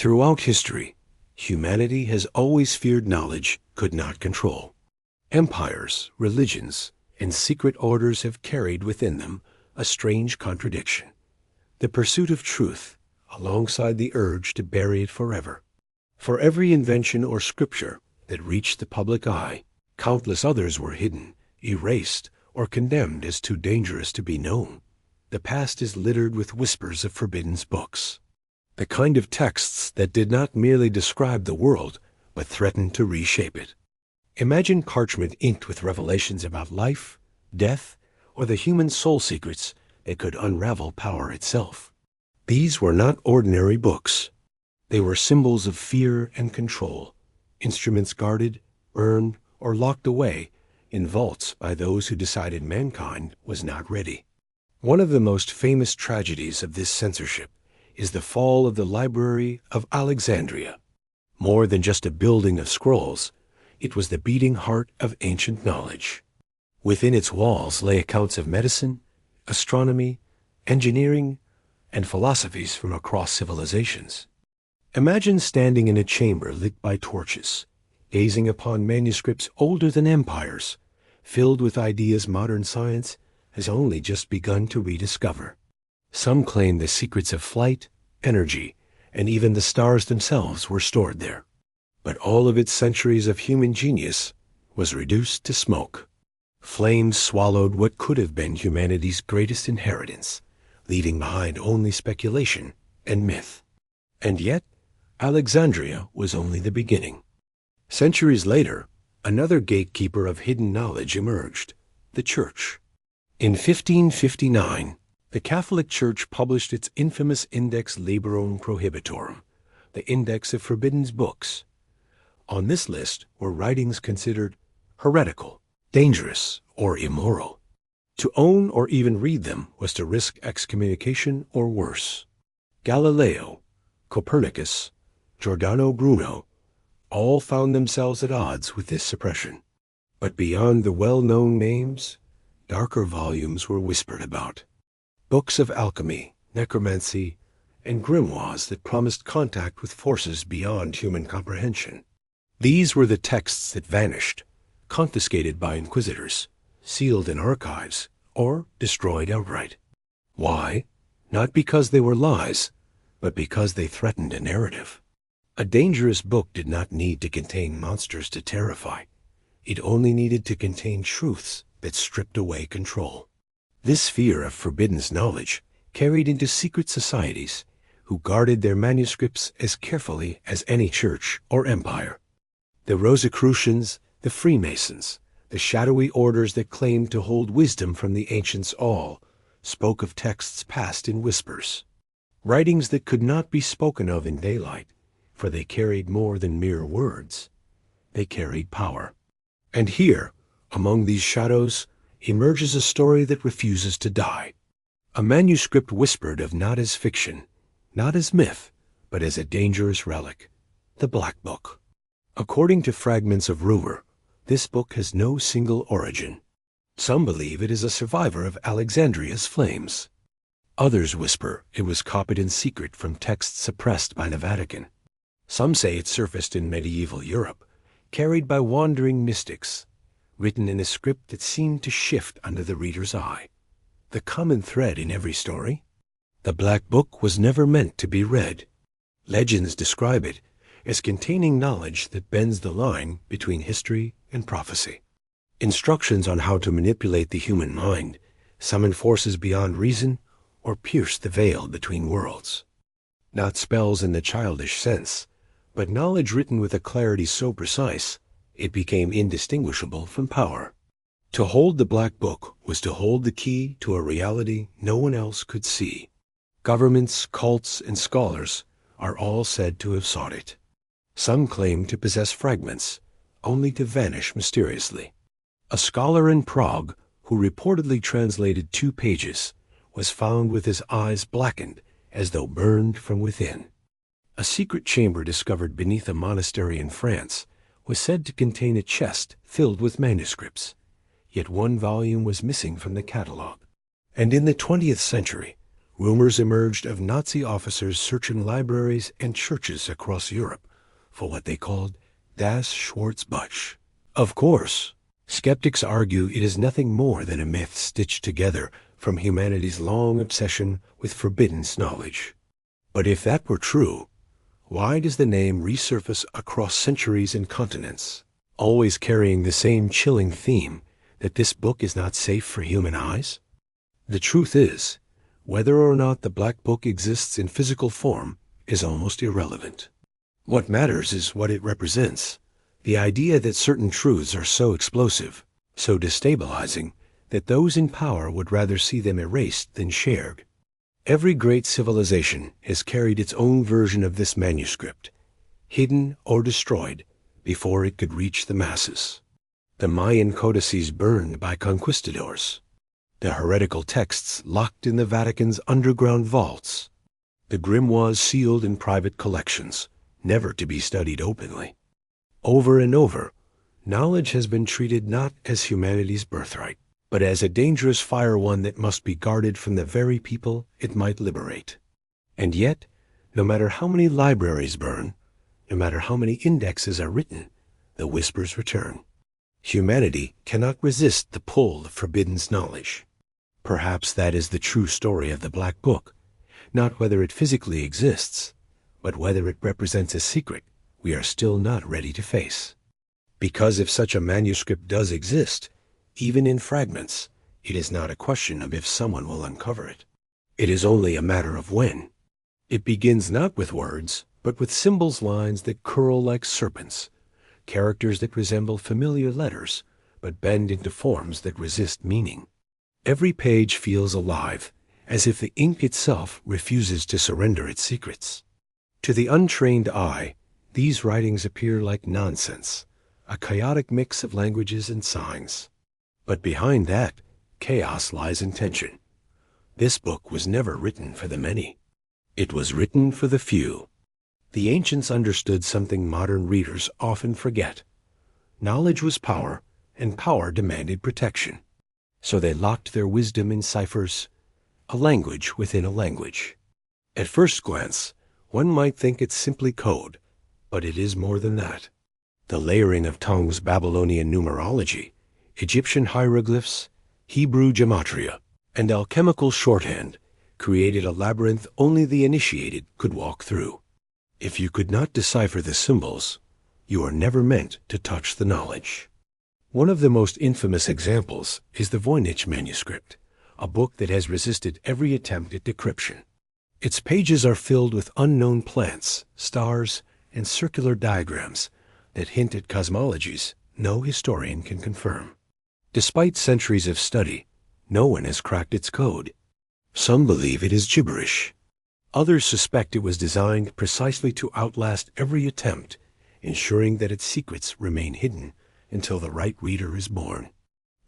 Throughout history, humanity has always feared knowledge could not control. Empires, religions, and secret orders have carried within them a strange contradiction: the pursuit of truth alongside the urge to bury it forever. For every invention or scripture that reached the public eye, countless others were hidden, erased, or condemned as too dangerous to be known. The past is littered with whispers of forbidden books, the kind of texts that did not merely describe the world, but threatened to reshape it. Imagine parchment inked with revelations about life, death, or the human soul secrets that could unravel power itself. These were not ordinary books. They were symbols of fear and control, instruments guarded, burned, or locked away in vaults by those who decided mankind was not ready. One of the most famous tragedies of this censorship is the fall of the Library of Alexandria. More than just a building of scrolls, it was the beating heart of ancient knowledge. Within its walls lay accounts of medicine, astronomy, engineering, and philosophies from across civilizations. Imagine standing in a chamber lit by torches, gazing upon manuscripts older than empires, filled with ideas modern science has only just begun to rediscover. Some claim the secrets of flight, energy, and even the stars themselves were stored there. But all of its centuries of human genius was reduced to smoke. Flames swallowed what could have been humanity's greatest inheritance, leaving behind only speculation and myth. And yet, Alexandria was only the beginning. Centuries later, another gatekeeper of hidden knowledge emerged: the Church. In 1559, the Catholic Church published its infamous Index Librorum Prohibitorum, the Index of Forbidden Books. On this list were writings considered heretical, dangerous, or immoral. To own or even read them was to risk excommunication or worse. Galileo, Copernicus, Giordano Bruno all found themselves at odds with this suppression. But beyond the well-known names, darker volumes were whispered about. Books of alchemy, necromancy, and grimoires that promised contact with forces beyond human comprehension. These were the texts that vanished, confiscated by inquisitors, sealed in archives, or destroyed outright. Why? Not because they were lies, but because they threatened a narrative. A dangerous book did not need to contain monsters to terrify. It only needed to contain truths that stripped away control. This fear of forbidden knowledge carried into secret societies who guarded their manuscripts as carefully as any church or empire. The Rosicrucians, the Freemasons, the shadowy orders that claimed to hold wisdom from the ancients all spoke of texts passed in whispers. Writings that could not be spoken of in daylight, for they carried more than mere words. They carried power. And here, among these shadows, emerges a story that refuses to die. A manuscript whispered of not as fiction, not as myth, but as a dangerous relic: the Black Book. According to fragments of rumor, this book has no single origin. Some believe it is a survivor of Alexandria's flames. Others whisper it was copied in secret from texts suppressed by the Vatican. Some say it surfaced in medieval Europe, carried by wandering mystics, written in a script that seemed to shift under the reader's eye. The common thread in every story: the Black Book was never meant to be read. Legends describe it as containing knowledge that bends the line between history and prophecy. Instructions on how to manipulate the human mind, summon forces beyond reason, or pierce the veil between worlds. Not spells in the childish sense, but knowledge written with a clarity so precise it became indistinguishable from power. To hold the Black Book was to hold the key to a reality no one else could see. Governments, cults, and scholars are all said to have sought it. Some claim to possess fragments, only to vanish mysteriously. A scholar in Prague, who reportedly translated 2 pages, was found with his eyes blackened as though burned from within. A secret chamber discovered beneath a monastery in France was said to contain a chest filled with manuscripts, yet one volume was missing from the catalogue. And in the 20th century, rumors emerged of Nazi officers searching libraries and churches across Europe for what they called Das Schwarzbuch. Of course, skeptics argue it is nothing more than a myth stitched together from humanity's long obsession with forbidden knowledge. But if that were true, why does the name resurface across centuries and continents, always carrying the same chilling theme that this book is not safe for human eyes? The truth is, whether or not the Black Book exists in physical form is almost irrelevant. What matters is what it represents, the idea that certain truths are so explosive, so destabilizing, that those in power would rather see them erased than shared. Every great civilization has carried its own version of this manuscript, hidden or destroyed before it could reach the masses. The Mayan codices burned by conquistadors, the heretical texts locked in the Vatican's underground vaults, the grimoires sealed in private collections, never to be studied openly. Over and over, knowledge has been treated not as humanity's birthright, but as a dangerous fire one that must be guarded from the very people it might liberate. And yet, no matter how many libraries burn, no matter how many indexes are written, the whispers return. Humanity cannot resist the pull of forbidden knowledge. Perhaps that is the true story of the Black Book, not whether it physically exists, but whether it represents a secret we are still not ready to face. Because if such a manuscript does exist, even in fragments, it is not a question of if someone will uncover it. It is only a matter of when. It begins not with words, but with symbols lines that curl like serpents, characters that resemble familiar letters, but bend into forms that resist meaning. Every page feels alive, as if the ink itself refuses to surrender its secrets. To the untrained eye, these writings appear like nonsense, a chaotic mix of languages and signs. But behind that, chaos lies in tension. This book was never written for the many. It was written for the few. The ancients understood something modern readers often forget. Knowledge was power, and power demanded protection. So they locked their wisdom in ciphers, a language within a language. At first glance, one might think it's simply code, but it is more than that. The layering of tongues, Babylonian numerology, Egyptian hieroglyphs, Hebrew gematria, and alchemical shorthand created a labyrinth only the initiated could walk through. If you could not decipher the symbols, you are never meant to touch the knowledge. One of the most infamous examples is the Voynich manuscript, a book that has resisted every attempt at decryption. Its pages are filled with unknown plants, stars, and circular diagrams that hint at cosmologies no historian can confirm. Despite centuries of study, no one has cracked its code. Some believe it is gibberish. Others suspect it was designed precisely to outlast every attempt, ensuring that its secrets remain hidden until the right reader is born.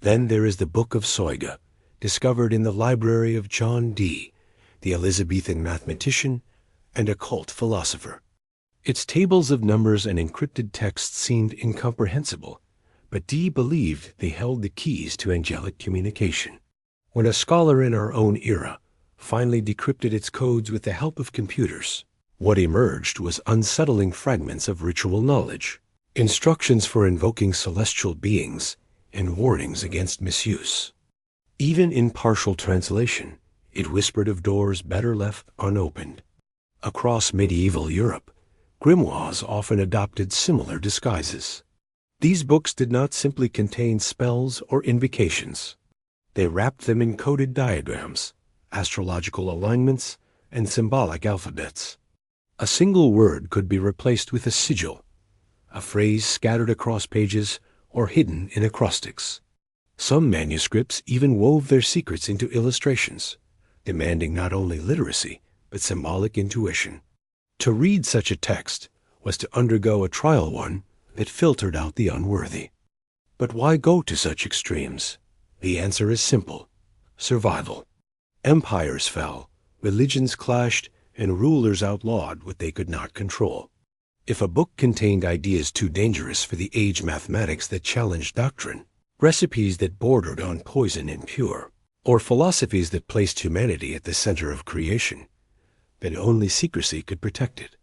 Then there is the Book of Soyga, discovered in the library of John Dee, the Elizabethan mathematician and occult philosopher. Its tables of numbers and encrypted texts seemed incomprehensible, but Dee believed they held the keys to angelic communication. When a scholar in our own era finally decrypted its codes with the help of computers, what emerged was unsettling fragments of ritual knowledge, instructions for invoking celestial beings, and warnings against misuse. Even in partial translation, it whispered of doors better left unopened. Across medieval Europe, grimoires often adopted similar disguises. These books did not simply contain spells or invocations. They wrapped them in coded diagrams, astrological alignments, and symbolic alphabets. A single word could be replaced with a sigil, a phrase scattered across pages or hidden in acrostics. Some manuscripts even wove their secrets into illustrations, demanding not only literacy, but symbolic intuition. To read such a text was to undergo a trial one that filtered out the unworthy. But why go to such extremes? The answer is simple: survival. Empires fell, religions clashed, and rulers outlawed what they could not control. If a book contained ideas too dangerous for the age mathematics that challenged doctrine, recipes that bordered on poison and pure, or philosophies that placed humanity at the center of creation, that only secrecy could protect it.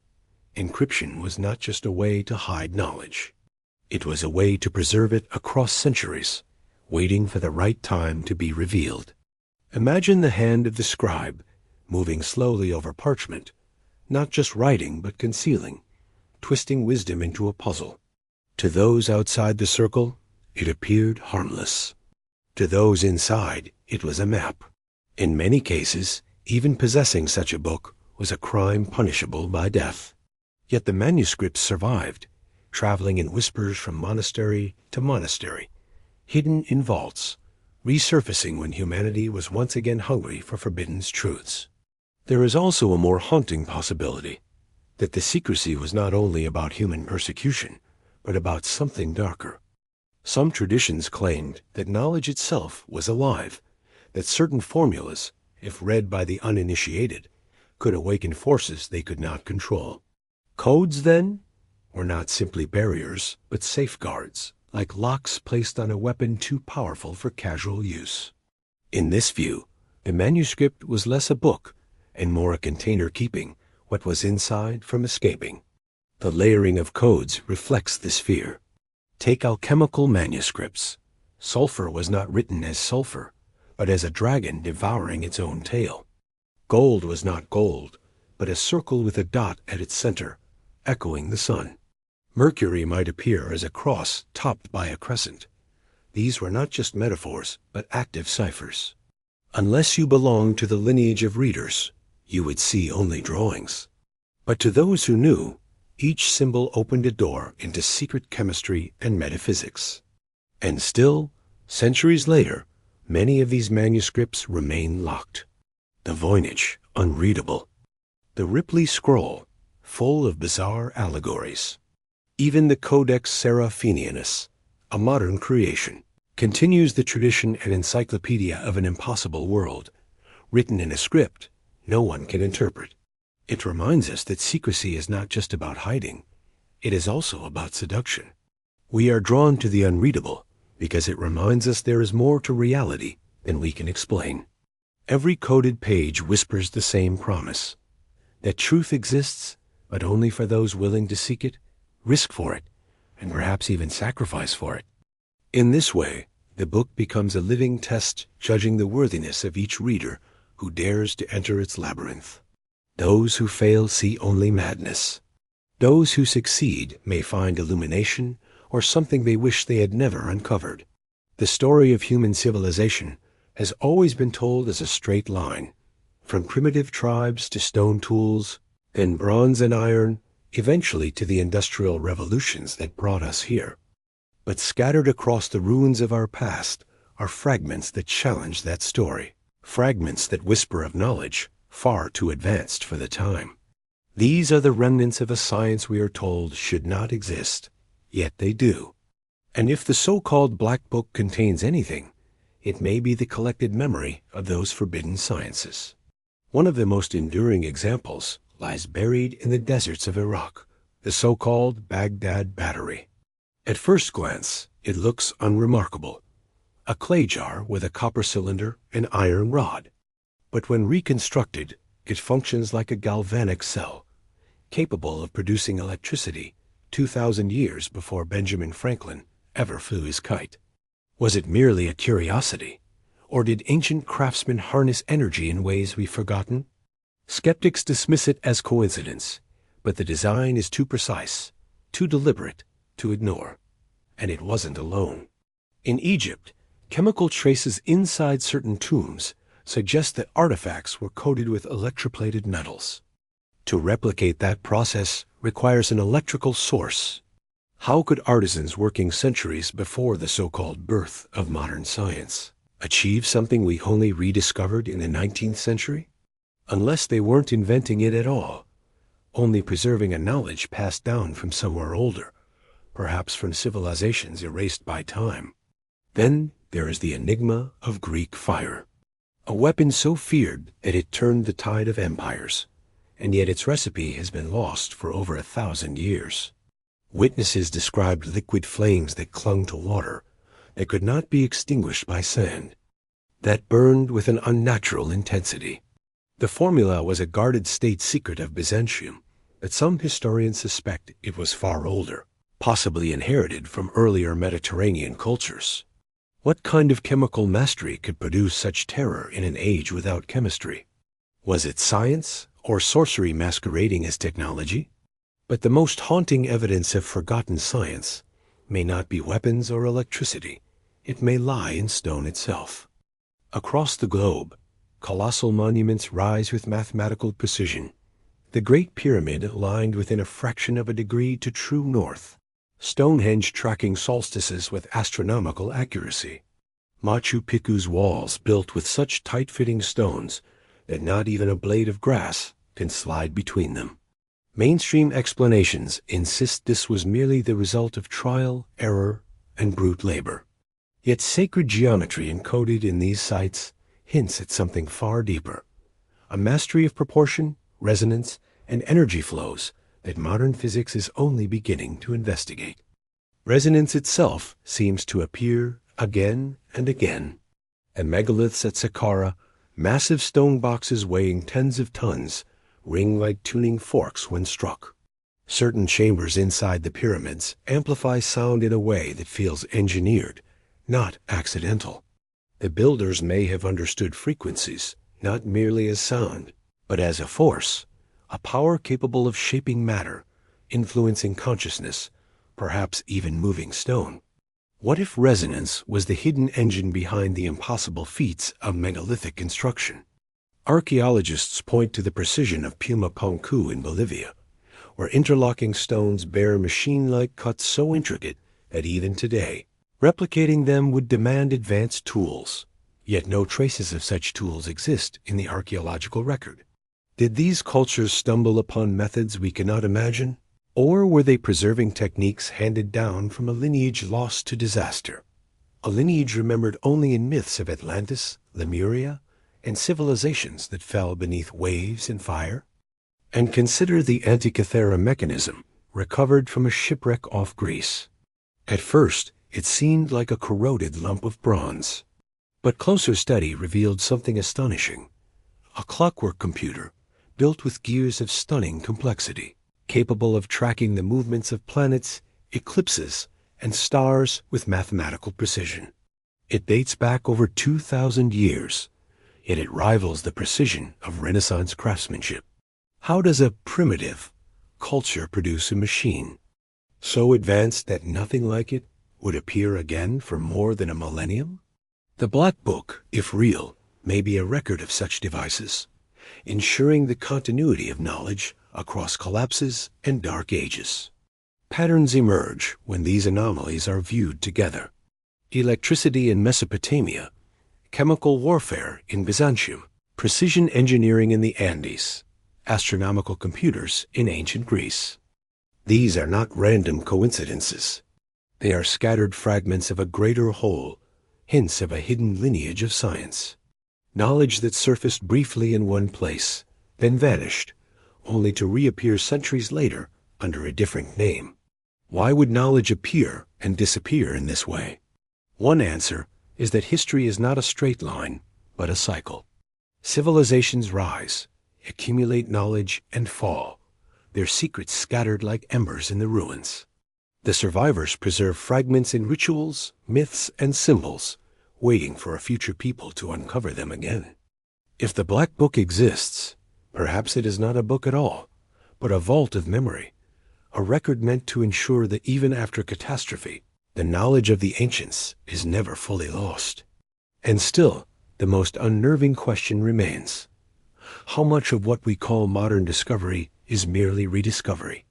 Encryption was not just a way to hide knowledge. It was a way to preserve it across centuries, waiting for the right time to be revealed. Imagine the hand of the scribe moving slowly over parchment, not just writing but concealing, twisting wisdom into a puzzle. To those outside the circle, it appeared harmless. To those inside, it was a map. In many cases, even possessing such a book was a crime punishable by death. Yet the manuscripts survived, traveling in whispers from monastery to monastery, hidden in vaults, resurfacing when humanity was once again hungry for forbidden truths. There is also a more haunting possibility, that the secrecy was not only about human persecution, but about something darker. Some traditions claimed that knowledge itself was alive, that certain formulas, if read by the uninitiated, could awaken forces they could not control. Codes, then, were not simply barriers, but safeguards, like locks placed on a weapon too powerful for casual use. In this view, the manuscript was less a book and more a container keeping what was inside from escaping. The layering of codes reflects this fear. Take alchemical manuscripts. Sulfur was not written as sulfur, but as a dragon devouring its own tail. Gold was not gold, but a circle with a dot at its center, echoing the sun. Mercury might appear as a cross topped by a crescent. These were not just metaphors, but active ciphers. Unless you belonged to the lineage of readers, you would see only drawings. But to those who knew, each symbol opened a door into secret chemistry and metaphysics. And still, centuries later, many of these manuscripts remain locked. The Voynich, unreadable. The Ripley Scroll, full of bizarre allegories. Even the Codex Seraphinianus, a modern creation, continues the tradition and encyclopedia of an impossible world, written in a script no one can interpret. It reminds us that secrecy is not just about hiding, it is also about seduction. We are drawn to the unreadable because it reminds us there is more to reality than we can explain. Every coded page whispers the same promise, that truth exists, but only for those willing to seek it, risk for it, and perhaps even sacrifice for it. In this way, the book becomes a living test judging the worthiness of each reader who dares to enter its labyrinth. Those who fail see only madness. Those who succeed may find illumination or something they wish they had never uncovered. The story of human civilization has always been told as a straight line, from primitive tribes to stone tools, then bronze and iron, eventually to the industrial revolutions that brought us here. But scattered across the ruins of our past are fragments that challenge that story, fragments that whisper of knowledge far too advanced for the time. These are the remnants of a science we are told should not exist, yet they do. And if the so-called Black Book contains anything, it may be the collected memory of those forbidden sciences. One of the most enduring examples lies buried in the deserts of Iraq, the so-called Baghdad Battery. At first glance, it looks unremarkable, a clay jar with a copper cylinder and iron rod. But when reconstructed, it functions like a galvanic cell, capable of producing electricity 2,000 years before Benjamin Franklin ever flew his kite. Was it merely a curiosity, or did ancient craftsmen harness energy in ways we've forgotten? Skeptics dismiss it as coincidence, but the design is too precise, too deliberate to ignore. And it wasn't alone. In Egypt, chemical traces inside certain tombs suggest that artifacts were coated with electroplated metals. To replicate that process requires an electrical source. How could artisans working centuries before the so-called birth of modern science achieve something we only rediscovered in the 19th century? Unless they weren't inventing it at all, only preserving a knowledge passed down from somewhere older, perhaps from civilizations erased by time. Then there is the enigma of Greek fire. A weapon so feared that it turned the tide of empires, and yet its recipe has been lost for over 1,000 years. Witnesses described liquid flames that clung to water, that could not be extinguished by sand. that burned with an unnatural intensity. The formula was a guarded state secret of Byzantium, but some historians suspect it was far older, possibly inherited from earlier Mediterranean cultures. What kind of chemical mastery could produce such terror in an age without chemistry? Was it science or sorcery masquerading as technology? But the most haunting evidence of forgotten science may not be weapons or electricity. It may lie in stone itself. Across the globe, colossal monuments rise with mathematical precision. The Great Pyramid lined within a fraction of a degree to true north. Stonehenge tracking solstices with astronomical accuracy. Machu Picchu's walls built with such tight-fitting stones that not even a blade of grass can slide between them. Mainstream explanations insist this was merely the result of trial, error, and brute labor. Yet sacred geometry encoded in these sites hints at something far deeper, a mastery of proportion, resonance, and energy flows that modern physics is only beginning to investigate. Resonance itself seems to appear again and again. And megaliths at Saqqara, massive stone boxes weighing tens of tons, ring like tuning forks when struck. Certain chambers inside the pyramids amplify sound in a way that feels engineered, not accidental. The builders may have understood frequencies, not merely as sound, but as a force, a power capable of shaping matter, influencing consciousness, perhaps even moving stone. What if resonance was the hidden engine behind the impossible feats of megalithic construction? Archaeologists point to the precision of Pumapunku in Bolivia, where interlocking stones bear machine-like cuts so intricate that even today, replicating them would demand advanced tools. Yet no traces of such tools exist in the archaeological record. Did these cultures stumble upon methods we cannot imagine? Or were they preserving techniques handed down from a lineage lost to disaster? A lineage remembered only in myths of Atlantis, Lemuria, and civilizations that fell beneath waves and fire? And consider the Antikythera mechanism recovered from a shipwreck off Greece. At first, it seemed like a corroded lump of bronze. But closer study revealed something astonishing. A clockwork computer built with gears of stunning complexity, capable of tracking the movements of planets, eclipses, and stars with mathematical precision. It dates back over 2,000 years, yet it rivals the precision of Renaissance craftsmanship. How does a primitive culture produce a machine so advanced that nothing like it would appear again for more than a millennium? The Black Book, if real, may be a record of such devices, ensuring the continuity of knowledge across collapses and dark ages. Patterns emerge when these anomalies are viewed together. Electricity in Mesopotamia, chemical warfare in Byzantium, precision engineering in the Andes, astronomical computers in ancient Greece. These are not random coincidences. They are scattered fragments of a greater whole, hints of a hidden lineage of science. Knowledge that surfaced briefly in one place, then vanished, only to reappear centuries later under a different name. Why would knowledge appear and disappear in this way? One answer is that history is not a straight line, but a cycle. Civilizations rise, accumulate knowledge, and fall, their secrets scattered like embers in the ruins. The survivors preserve fragments in rituals, myths, and symbols, waiting for a future people to uncover them again. If the Black Book exists, perhaps it is not a book at all, but a vault of memory, a record meant to ensure that even after catastrophe, the knowledge of the ancients is never fully lost. And still, the most unnerving question remains. How much of what we call modern discovery is merely rediscovery?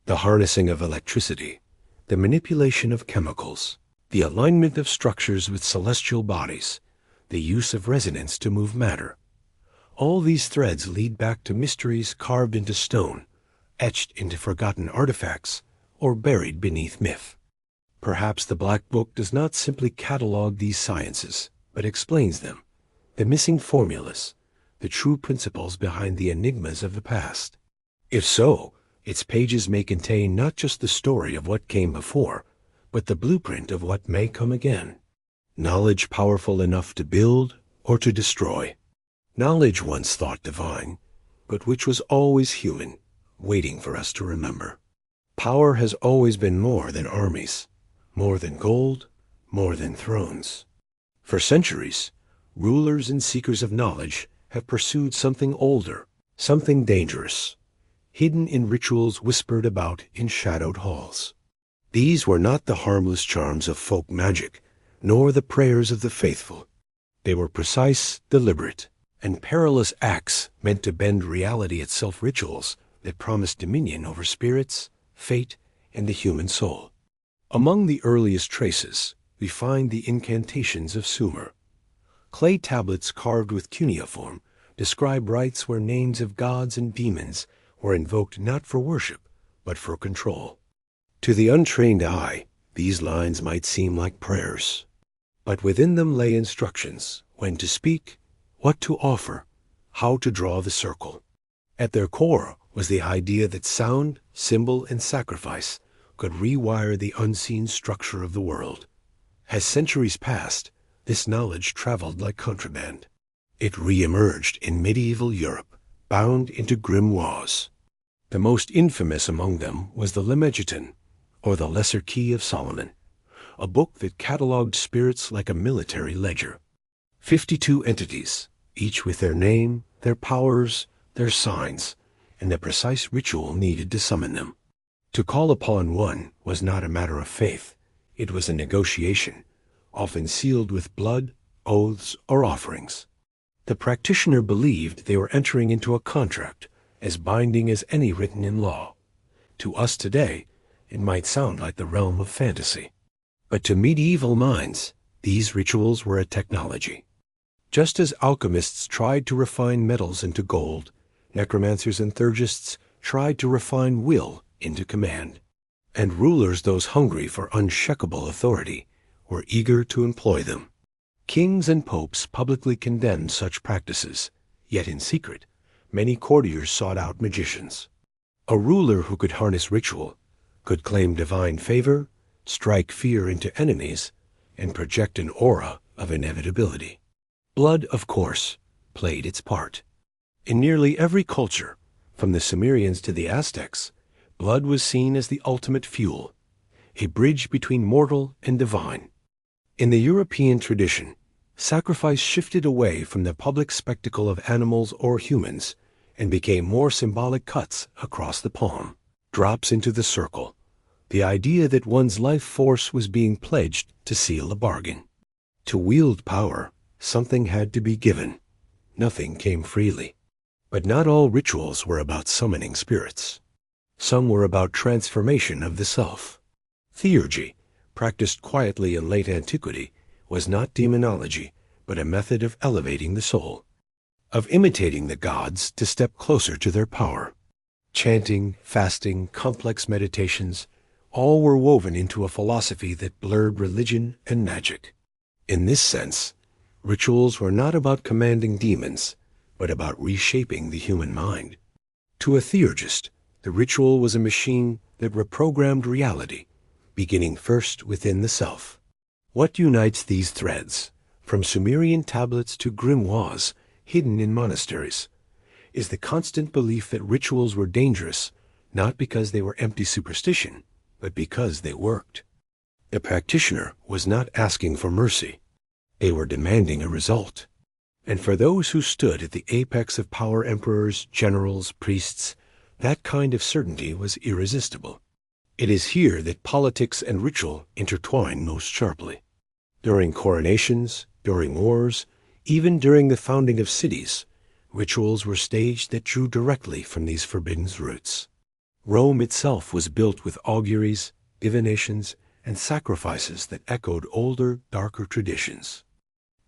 The harnessing of electricity, the manipulation of chemicals, the alignment of structures with celestial bodies, the use of resonance to move matter. All these threads lead back to mysteries carved into stone, etched into forgotten artifacts, or buried beneath myth. Perhaps the Black Book does not simply catalog these sciences, but explains them, the missing formulas, the true principles behind the enigmas of the past. If so, its pages may contain not just the story of what came before, but the blueprint of what may come again. Knowledge powerful enough to build, or to destroy. Knowledge once thought divine, but which was always human, waiting for us to remember. Power has always been more than armies, more than gold, more than thrones. For centuries, rulers and seekers of knowledge have pursued something older, something dangerous, hidden in rituals whispered about in shadowed halls. These were not the harmless charms of folk magic, nor the prayers of the faithful. They were precise, deliberate, and perilous acts meant to bend reality itself, rituals that promised dominion over spirits, fate, and the human soul. Among the earliest traces, we find the incantations of Sumer. Clay tablets carved with cuneiform describe rites where names of gods and demons were invoked not for worship, but for control. To the untrained eye, these lines might seem like prayers, but within them lay instructions when to speak, what to offer, how to draw the circle. At their core was the idea that sound, symbol, and sacrifice could rewire the unseen structure of the world. As centuries passed, this knowledge traveled like contraband. It re-emerged in medieval Europe, bound into grimoires. The most infamous among them was the Lemegeton, or the Lesser Key of Solomon, a book that catalogued spirits like a military ledger. 52 entities, each with their name, their powers, their signs, and the precise ritual needed to summon them. To call upon one was not a matter of faith. It was a negotiation, often sealed with blood, oaths, or offerings. The practitioner believed they were entering into a contract as binding as any written in law. To us today, it might sound like the realm of fantasy. But to medieval minds, these rituals were a technology. Just as alchemists tried to refine metals into gold, necromancers and thurgists tried to refine will into command. And rulers, those hungry for unshakable authority, were eager to employ them. Kings and popes publicly condemned such practices, yet in secret, many courtiers sought out magicians. A ruler who could harness ritual could claim divine favor, strike fear into enemies, and project an aura of inevitability. Blood, of course, played its part. In nearly every culture, from the Sumerians to the Aztecs, blood was seen as the ultimate fuel, a bridge between mortal and divine. In the European tradition, sacrifice shifted away from the public spectacle of animals or humans and became more symbolic cuts across the palm, drops into the circle, the idea that one's life force was being pledged to seal a bargain. To wield power, something had to be given. Nothing came freely. But not all rituals were about summoning spirits. Some were about transformation of the self. Theurgy, practiced quietly in late antiquity, was not demonology, but a method of elevating the soul, of imitating the gods to step closer to their power. Chanting, fasting, complex meditations, all were woven into a philosophy that blurred religion and magic. In this sense, rituals were not about commanding demons, but about reshaping the human mind. To a theurgist, the ritual was a machine that reprogrammed reality, beginning first within the self. What unites these threads, from Sumerian tablets to grimoires hidden in monasteries, is the constant belief that rituals were dangerous, not because they were empty superstition, but because they worked. The practitioner was not asking for mercy. They were demanding a result. And for those who stood at the apex of power, emperors, generals, priests, that kind of certainty was irresistible. It is here that politics and ritual intertwine most sharply. During coronations, during wars, even during the founding of cities, rituals were staged that drew directly from these forbidden roots. Rome itself was built with auguries, divinations, and sacrifices that echoed older, darker traditions.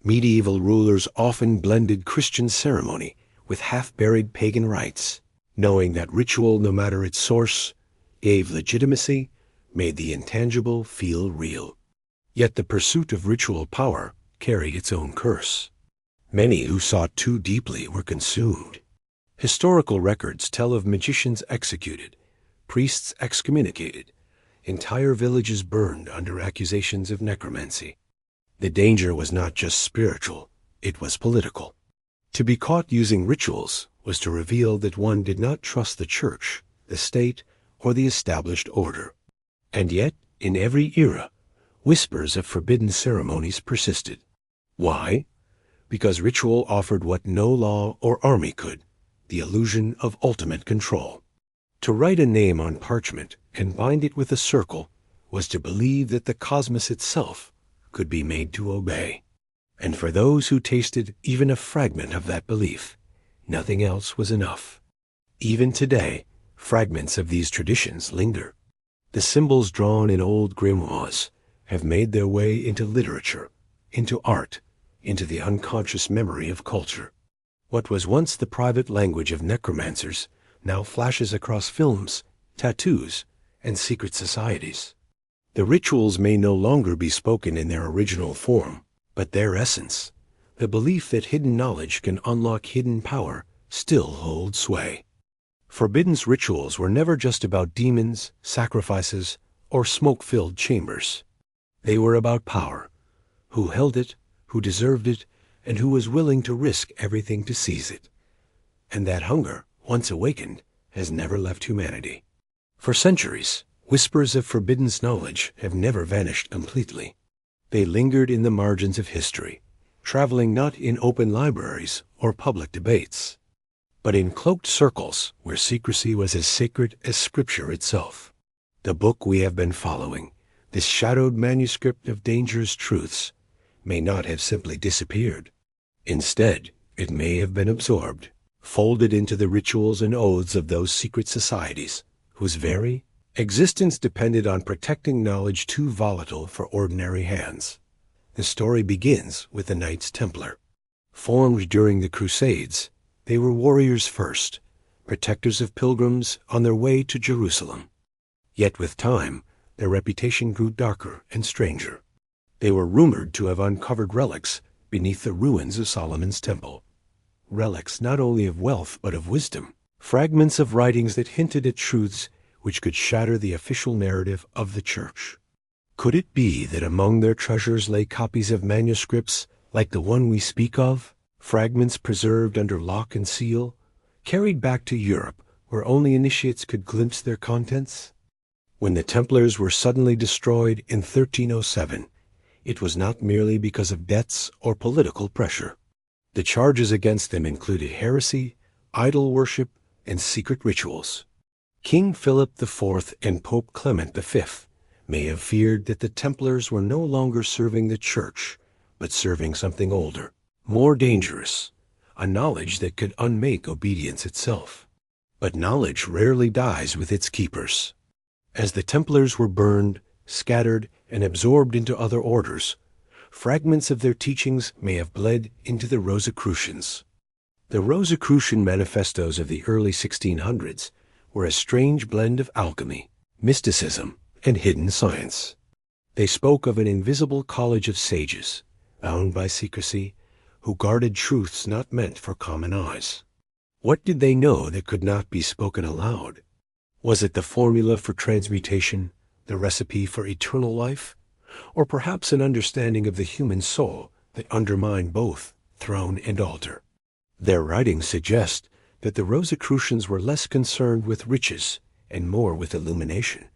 Medieval rulers often blended Christian ceremony with half-buried pagan rites, knowing that ritual, no matter its source, gave legitimacy, made the intangible feel real. Yet the pursuit of ritual power carried its own curse. Many who sought too deeply were consumed. Historical records tell of magicians executed, priests excommunicated, entire villages burned under accusations of necromancy. The danger was not just spiritual, it was political. To be caught using rituals was to reveal that one did not trust the church, the state, or the established order. And yet, in every era, whispers of forbidden ceremonies persisted. Why? Because ritual offered what no law or army could, the illusion of ultimate control. To write a name on parchment and bind it with a circle was to believe that the cosmos itself could be made to obey. And for those who tasted even a fragment of that belief, nothing else was enough. Even today, fragments of these traditions linger. The symbols drawn in old grimoires have made their way into literature, into art, into the unconscious memory of culture. What was once the private language of necromancers now flashes across films, tattoos, and secret societies. The rituals may no longer be spoken in their original form, but their essence, the belief that hidden knowledge can unlock hidden power, still holds sway. Forbidden's rituals were never just about demons, sacrifices, or smoke-filled chambers. They were about power, who held it, who deserved it, and who was willing to risk everything to seize it. And that hunger, once awakened, has never left humanity. For centuries, whispers of forbidden's knowledge have never vanished completely. They lingered in the margins of history, traveling not in open libraries or public debates, but in cloaked circles where secrecy was as sacred as Scripture itself. The book we have been following, this shadowed manuscript of dangerous truths, may not have simply disappeared. Instead, it may have been absorbed, folded into the rituals and oaths of those secret societies, whose very existence depended on protecting knowledge too volatile for ordinary hands. The story begins with the Knights Templar. Formed during the Crusades, they were warriors first, protectors of pilgrims on their way to Jerusalem. Yet with time, their reputation grew darker and stranger. They were rumored to have uncovered relics beneath the ruins of Solomon's temple. Relics not only of wealth but of wisdom, fragments of writings that hinted at truths which could shatter the official narrative of the church. Could it be that among their treasures lay copies of manuscripts like the one we speak of, fragments preserved under lock and seal, carried back to Europe where only initiates could glimpse their contents? When the Templars were suddenly destroyed in 1307, it was not merely because of debts or political pressure. The charges against them included heresy, idol worship, and secret rituals. King Philip IV and Pope Clement V may have feared that the Templars were no longer serving the Church, but serving something older, more dangerous, a knowledge that could unmake obedience itself. But knowledge rarely dies with its keepers. As the Templars were burned, scattered, and absorbed into other orders, fragments of their teachings may have bled into the Rosicrucians. The Rosicrucian manifestos of the early 1600s were a strange blend of alchemy, mysticism, and hidden science. They spoke of an invisible college of sages, bound by secrecy, who guarded truths not meant for common eyes. What did they know that could not be spoken aloud? Was it the formula for transmutation, the recipe for eternal life, or perhaps an understanding of the human soul that undermined both throne and altar? Their writings suggest that the Rosicrucians were less concerned with riches and more with illumination.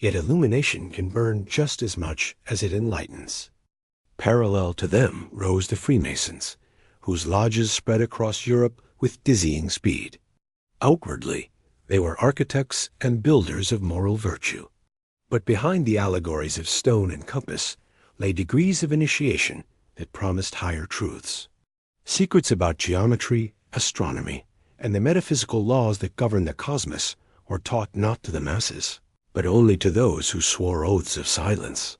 Yet illumination can burn just as much as it enlightens. Parallel to them rose the Freemasons, whose lodges spread across Europe with dizzying speed. Outwardly, they were architects and builders of moral virtue. But behind the allegories of stone and compass lay degrees of initiation that promised higher truths. Secrets about geometry, astronomy, and the metaphysical laws that govern the cosmos were taught not to the masses, but only to those who swore oaths of silence.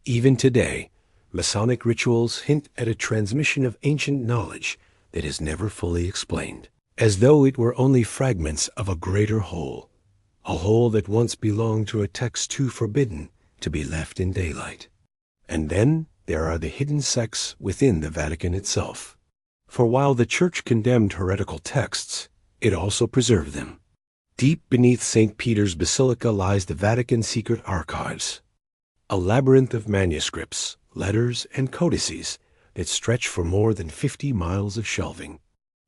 Even today, Masonic rituals hint at a transmission of ancient knowledge that is never fully explained, as though it were only fragments of a greater whole, a whole that once belonged to a text too forbidden to be left in daylight. And then there are the hidden sects within the Vatican itself. For while the Church condemned heretical texts, it also preserved them. Deep beneath St. Peter's Basilica lies the Vatican Secret Archives, a labyrinth of manuscripts, letters, and codices that stretch for more than 50 miles of shelving.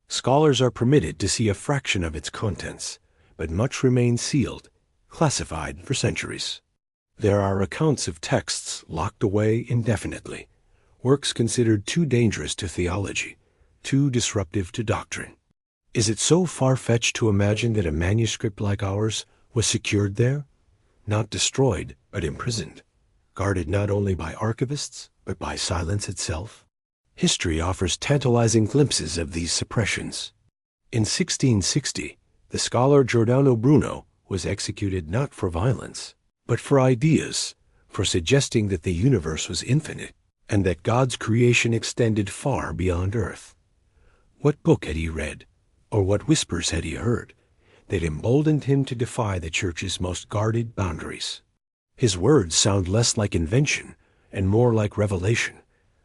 Scholars are permitted to see a fraction of its contents, but much remains sealed, classified for centuries. There are accounts of texts locked away indefinitely, works considered too dangerous to theology, too disruptive to doctrine. Is it so far-fetched to imagine that a manuscript like ours was secured there? Not destroyed, but imprisoned, guarded not only by archivists, but by silence itself? History offers tantalizing glimpses of these suppressions. In 1660, the scholar Giordano Bruno was executed not for violence, but for ideas, for suggesting that the universe was infinite, and that God's creation extended far beyond earth. What book had he read, or what whispers had he heard, that emboldened him to defy the Church's most guarded boundaries? His words sound less like invention and more like revelation,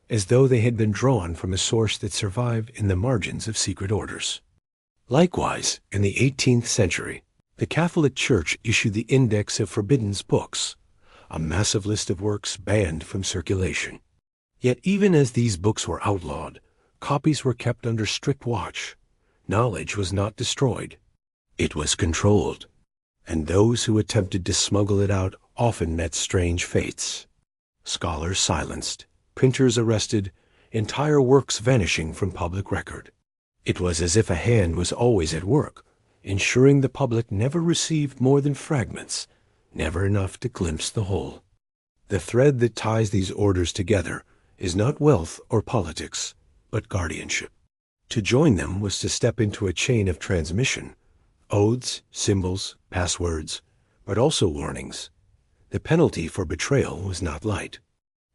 as though they had been drawn from a source that survived in the margins of secret orders. Likewise, in the 18th century, the Catholic Church issued the Index of Forbidden Books, a massive list of works banned from circulation. Yet even as these books were outlawed, copies were kept under strict watch. Knowledge was not destroyed. It was controlled, and those who attempted to smuggle it out often met strange fates. Scholars silenced, printers arrested, entire works vanishing from public record. It was as if a hand was always at work, ensuring the public never received more than fragments, never enough to glimpse the whole. The thread that ties these orders together is not wealth or politics, but guardianship. To join them was to step into a chain of transmission, oaths, symbols, passwords, but also warnings. The penalty for betrayal was not light.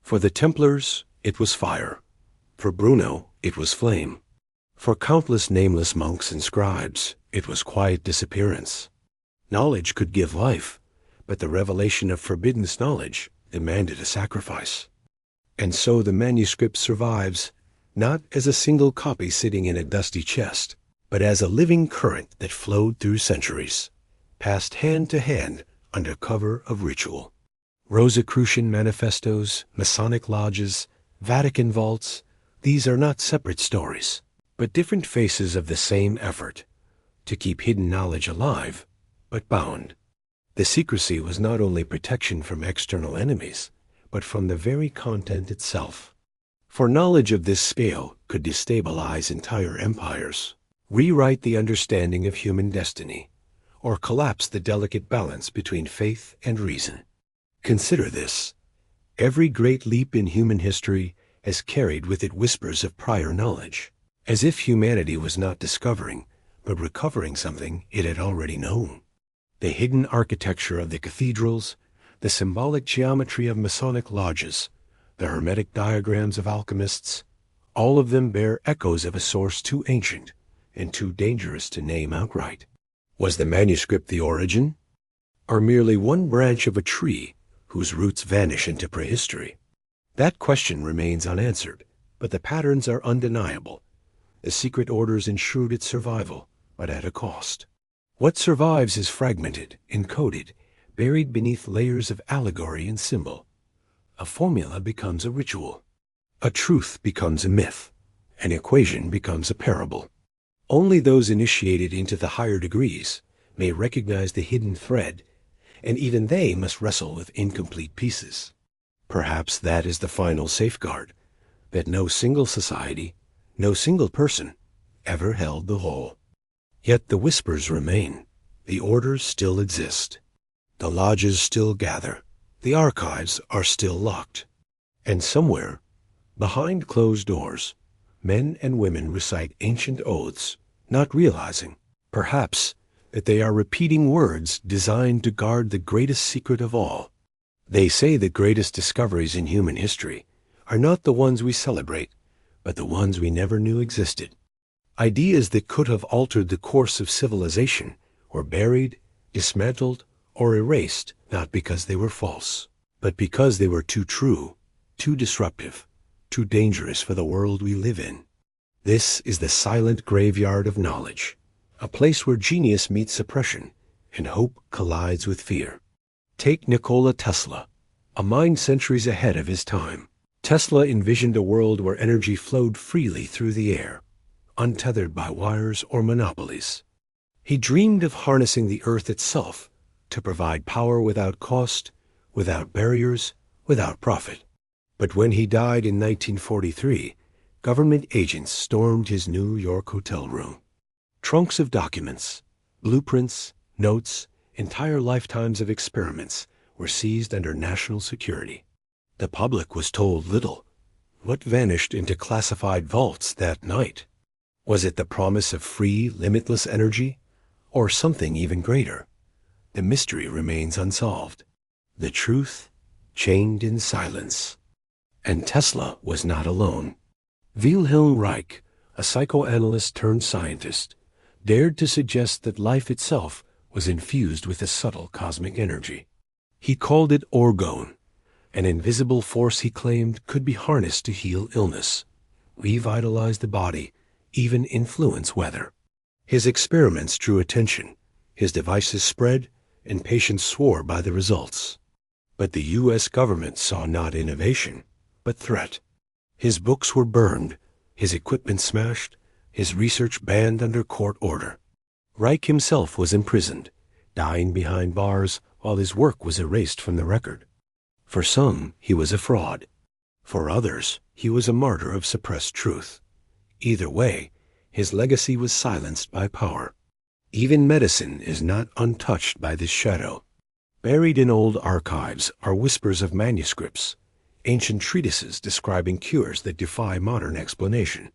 For the Templars, it was fire. For Bruno, it was flame. For countless nameless monks and scribes, it was quiet disappearance. Knowledge could give life, but the revelation of forbidden knowledge demanded a sacrifice. And so the manuscript survives, not as a single copy sitting in a dusty chest, but as a living current that flowed through centuries, passed hand to hand under cover of ritual. Rosicrucian manifestos, Masonic lodges, Vatican vaults, these are not separate stories, but different faces of the same effort to keep hidden knowledge alive, but bound. The secrecy was not only protection from external enemies, but from the very content itself. For knowledge of this scale could destabilize entire empires, rewrite the understanding of human destiny, or collapse the delicate balance between faith and reason. Consider this. Every great leap in human history has carried with it whispers of prior knowledge, as if humanity was not discovering, but recovering something it had already known. The hidden architecture of the cathedrals, the symbolic geometry of Masonic lodges, the hermetic diagrams of alchemists, all of them bear echoes of a source too ancient and too dangerous to name outright. Was the manuscript the origin, or merely one branch of a tree whose roots vanish into prehistory? That question remains unanswered, but the patterns are undeniable. The secret orders ensured its survival, but at a cost. What survives is fragmented, encoded, buried beneath layers of allegory and symbol. A formula becomes a ritual. A truth becomes a myth. An equation becomes a parable. Only those initiated into the higher degrees may recognize the hidden thread, and even they must wrestle with incomplete pieces. Perhaps that is the final safeguard, that no single society, no single person, ever held the whole. Yet the whispers remain. The orders still exist. The lodges still gather. The archives are still locked. And somewhere, behind closed doors, men and women recite ancient oaths, not realizing, perhaps, that they are repeating words designed to guard the greatest secret of all. They say the greatest discoveries in human history are not the ones we celebrate, but the ones we never knew existed. Ideas that could have altered the course of civilization were buried, dismantled, or erased, not because they were false, but because they were too true, too disruptive, too dangerous for the world we live in. This is the silent graveyard of knowledge, a place where genius meets suppression and hope collides with fear. Take Nikola Tesla, a mind centuries ahead of his time. Tesla envisioned a world where energy flowed freely through the air, untethered by wires or monopolies. He dreamed of harnessing the earth itself to provide power without cost, without barriers, without profit. But when he died in 1943, government agents stormed his New York hotel room. Trunks of documents, blueprints, notes, entire lifetimes of experiments were seized under national security. The public was told little. What vanished into classified vaults that night? Was it the promise of free, limitless energy, or something even greater? The mystery remains unsolved. The truth chained in silence. And Tesla was not alone. Wilhelm Reich, a psychoanalyst turned scientist, dared to suggest that life itself was infused with a subtle cosmic energy. He called it orgone, an invisible force he claimed could be harnessed to heal illness, revitalize the body, even influence weather. His experiments drew attention, his devices spread, and patients swore by the results. But the U.S. government saw not innovation, but threat. His books were burned, his equipment smashed, his research banned under court order. Reich himself was imprisoned, dying behind bars while his work was erased from the record. For some, he was a fraud. For others, he was a martyr of suppressed truth. Either way, his legacy was silenced by power. Even medicine is not untouched by this shadow. Buried in old archives are whispers of manuscripts, ancient treatises describing cures that defy modern explanation,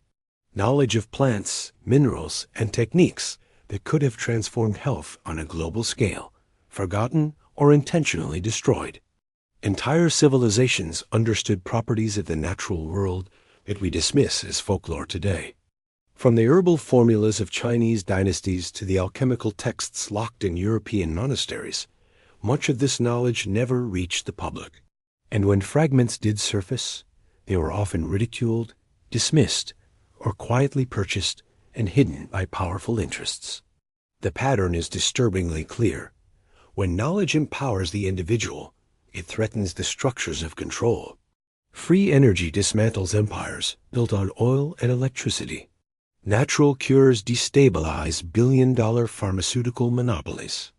knowledge of plants, minerals, and techniques that could have transformed health on a global scale, forgotten or intentionally destroyed. Entire civilizations understood properties of the natural world that we dismiss as folklore today. From the herbal formulas of Chinese dynasties to the alchemical texts locked in European monasteries, much of this knowledge never reached the public. And when fragments did surface, they were often ridiculed, dismissed, or quietly purchased and hidden by powerful interests. The pattern is disturbingly clear. When knowledge empowers the individual, it threatens the structures of control. Free energy dismantles empires built on oil and electricity. Natural cures destabilize billion-dollar pharmaceutical monopolies.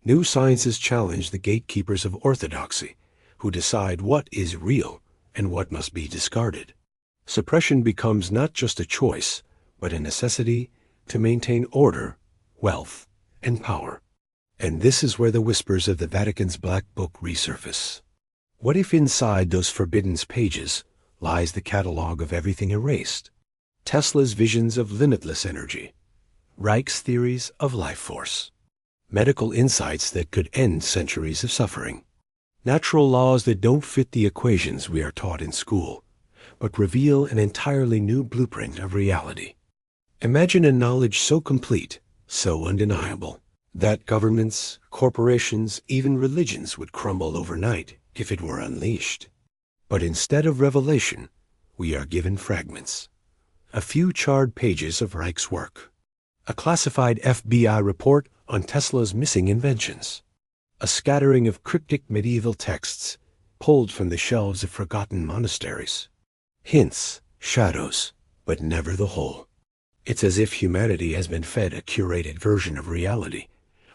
New sciences challenge the gatekeepers of orthodoxy, who decide what is real and what must be discarded. Suppression becomes not just a choice, but a necessity to maintain order, wealth, and power. And this is where the whispers of the Vatican's Black Book resurface. What if inside those forbidden pages lies the catalog of everything erased? Tesla's visions of limitless energy, Reich's theories of life force, medical insights that could end centuries of suffering, natural laws that don't fit the equations we are taught in school, but reveal an entirely new blueprint of reality. Imagine a knowledge so complete, so undeniable, that governments, corporations, even religions would crumble overnight if it were unleashed. But instead of revelation, we are given fragments. A few charred pages of Reich's work, a classified FBI report on Tesla's missing inventions, a scattering of cryptic medieval texts pulled from the shelves of forgotten monasteries. Hints, shadows, but never the whole. It's as if humanity has been fed a curated version of reality,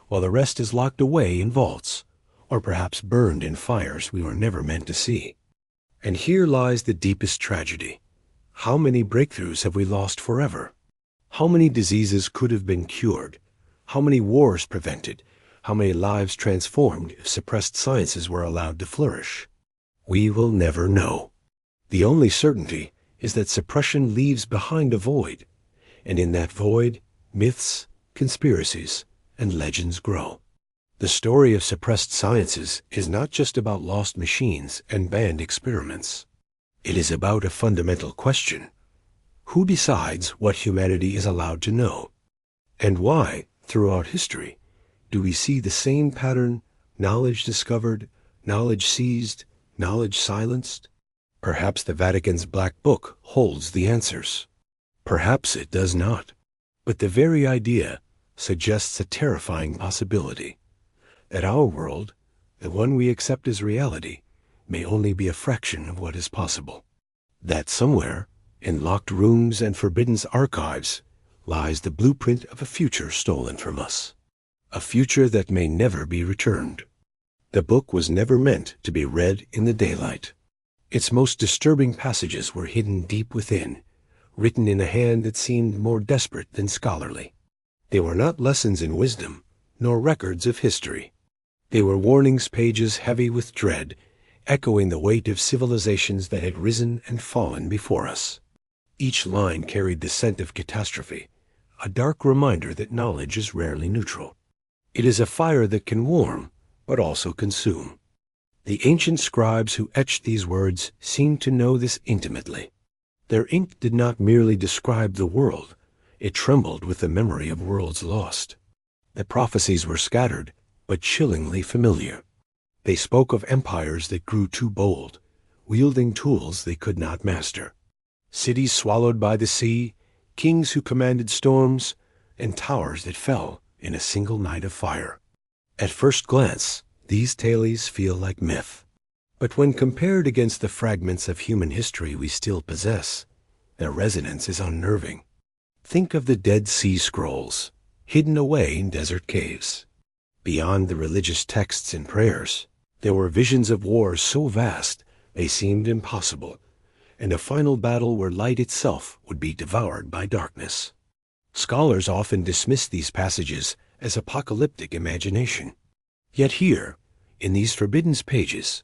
while the rest is locked away in vaults, or perhaps burned in fires we were never meant to see. And here lies the deepest tragedy. How many breakthroughs have we lost forever? How many diseases could have been cured? How many wars prevented? How many lives transformed if suppressed sciences were allowed to flourish? We will never know. The only certainty is that suppression leaves behind a void, and in that void, myths, conspiracies, and legends grow. The story of suppressed sciences is not just about lost machines and banned experiments. It is about a fundamental question. Who decides what humanity is allowed to know? And why, throughout history, do we see the same pattern: knowledge discovered, knowledge seized, knowledge silenced? Perhaps the Vatican's Black Book holds the answers. Perhaps it does not. But the very idea suggests a terrifying possibility, that our world, the one we accept as reality, may only be a fraction of what is possible. That somewhere, in locked rooms and forbidden archives, lies the blueprint of a future stolen from us. A future that may never be returned. The book was never meant to be read in the daylight. Its most disturbing passages were hidden deep within, written in a hand that seemed more desperate than scholarly. They were not lessons in wisdom, nor records of history. They were warnings pages heavy with dread, echoing the weight of civilizations that had risen and fallen before us. Each line carried the scent of catastrophe, a dark reminder that knowledge is rarely neutral. It is a fire that can warm, but also consume. The ancient scribes who etched these words seemed to know this intimately. Their ink did not merely describe the world, it trembled with the memory of worlds lost. The prophecies were scattered, but chillingly familiar. They spoke of empires that grew too bold, wielding tools they could not master. Cities swallowed by the sea, kings who commanded storms, and towers that fell in a single night of fire. At first glance, these tales feel like myth. But when compared against the fragments of human history we still possess, their resonance is unnerving. Think of the Dead Sea Scrolls, hidden away in desert caves. Beyond the religious texts and prayers, there were visions of wars so vast they seemed impossible, and a final battle where light itself would be devoured by darkness. Scholars often dismiss these passages as apocalyptic imagination. Yet here, in these forbidden pages,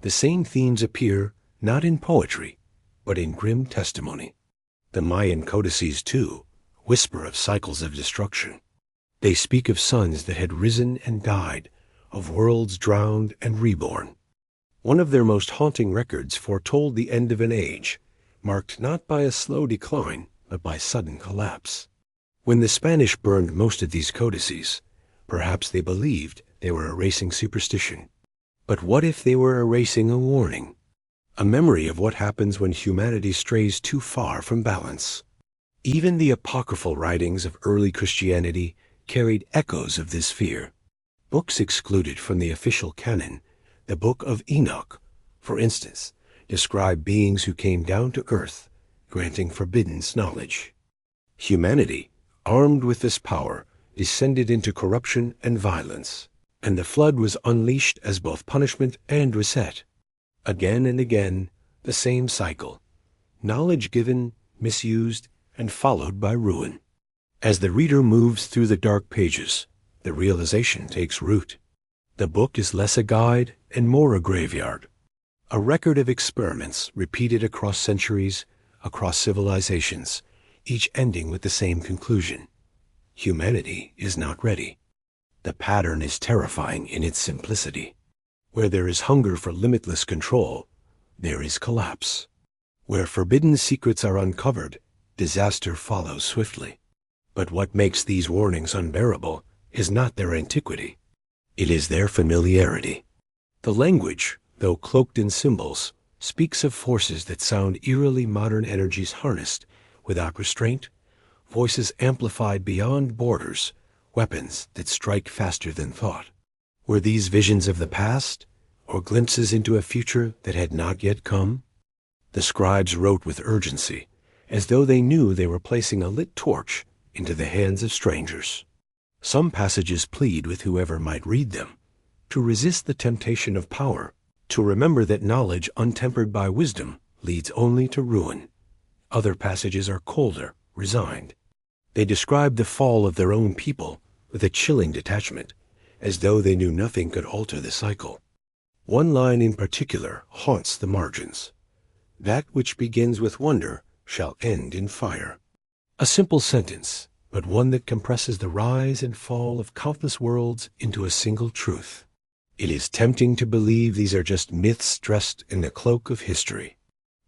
the same themes appear not in poetry, but in grim testimony. The Mayan codices, too, whisper of cycles of destruction. They speak of suns that had risen and died, of worlds drowned and reborn. One of their most haunting records foretold the end of an age, marked not by a slow decline, but by sudden collapse. When the Spanish burned most of these codices, perhaps they believed they were erasing superstition. But what if they were erasing a warning? A memory of what happens when humanity strays too far from balance. Even the apocryphal writings of early Christianity carried echoes of this fear. Books excluded from the official canon, the Book of Enoch, for instance, describe beings who came down to earth, granting forbidden knowledge. Humanity, armed with this power, descended into corruption and violence, and the flood was unleashed as both punishment and reset. Again and again, the same cycle. Knowledge given, misused, and followed by ruin. As the reader moves through the dark pages, the realization takes root. The book is less a guide and more a graveyard. A record of experiments repeated across centuries, across civilizations, each ending with the same conclusion. Humanity is not ready. The pattern is terrifying in its simplicity. Where there is hunger for limitless control, there is collapse. Where forbidden secrets are uncovered, disaster follows swiftly. But what makes these warnings unbearable is not their antiquity. It is their familiarity. The language, though cloaked in symbols, speaks of forces that sound eerily modern energies harnessed without restraint, voices amplified beyond borders, weapons that strike faster than thought. Were these visions of the past, or glimpses into a future that had not yet come? The scribes wrote with urgency, as though they knew they were placing a lit torch into the hands of strangers. Some passages plead with whoever might read them, to resist the temptation of power, to remember that knowledge untempered by wisdom leads only to ruin. Other passages are colder, resigned. They describe the fall of their own people with a chilling detachment, as though they knew nothing could alter the cycle. One line in particular haunts the margins. That which begins with wonder shall end in fire. A simple sentence, but one that compresses the rise and fall of countless worlds into a single truth. It is tempting to believe these are just myths dressed in the cloak of history.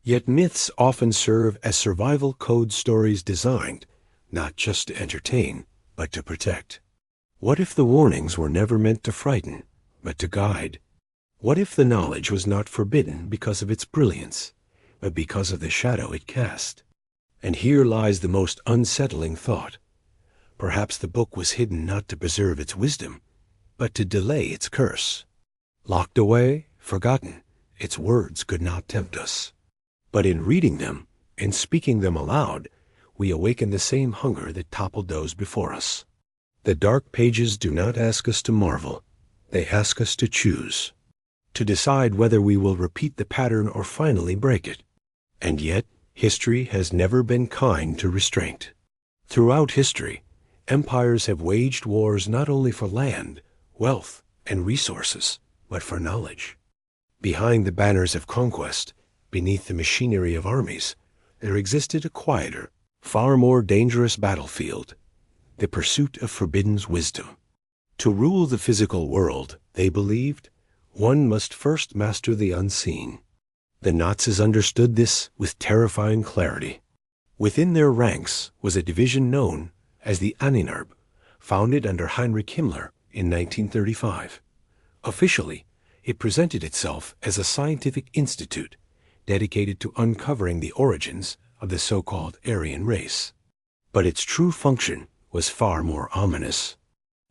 Yet myths often serve as survival code stories designed, not just to entertain, but to protect. What if the warnings were never meant to frighten, but to guide? What if the knowledge was not forbidden because of its brilliance, but because of the shadow it cast? And here lies the most unsettling thought. Perhaps the book was hidden not to preserve its wisdom, but to delay its curse. Locked away, forgotten, its words could not tempt us. But in reading them and speaking them aloud, we awaken the same hunger that toppled those before us. The dark pages do not ask us to marvel. They ask us to choose, to decide whether we will repeat the pattern or finally break it. And yet, history has never been kind to restraint. Throughout history, empires have waged wars not only for land, wealth, and resources, but for knowledge. Behind the banners of conquest, beneath the machinery of armies, there existed a quieter, far more dangerous battlefield, the pursuit of forbidden wisdom. To rule the physical world, they believed, one must first master the unseen. The Nazis understood this with terrifying clarity. Within their ranks was a division known as the Ahnenerbe, founded under Heinrich Himmler in 1935. Officially, it presented itself as a scientific institute dedicated to uncovering the origins of the so-called Aryan race. But its true function was far more ominous.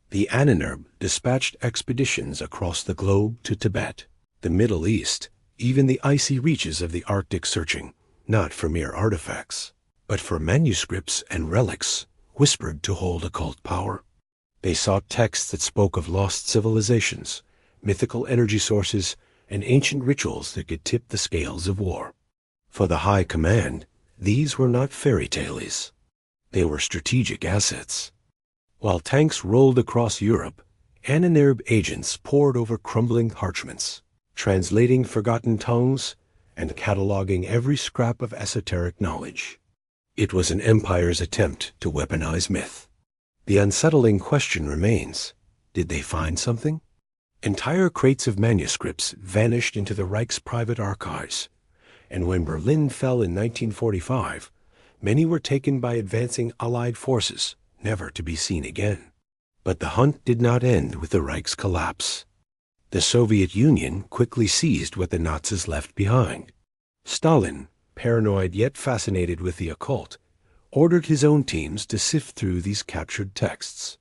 The Ahnenerbe dispatched expeditions across the globe to Tibet, the Middle East, even the icy reaches of the Arctic, searching not for mere artifacts, but for manuscripts and relics whispered to hold occult power. They sought texts that spoke of lost civilizations, mythical energy sources, and ancient rituals that could tip the scales of war. For the High Command, these were not fairy tales. They were strategic assets. While tanks rolled across Europe, Ahnenerbe agents pored over crumbling parchments, translating forgotten tongues, and cataloging every scrap of esoteric knowledge. It was an empire's attempt to weaponize myth. The unsettling question remains, did they find something? Entire crates of manuscripts vanished into the Reich's private archives, and when Berlin fell in 1945, many were taken by advancing Allied forces, never to be seen again. But the hunt did not end with the Reich's collapse. The Soviet Union quickly seized what the Nazis left behind. Stalin, paranoid yet fascinated with the occult, ordered his own teams to sift through these captured texts.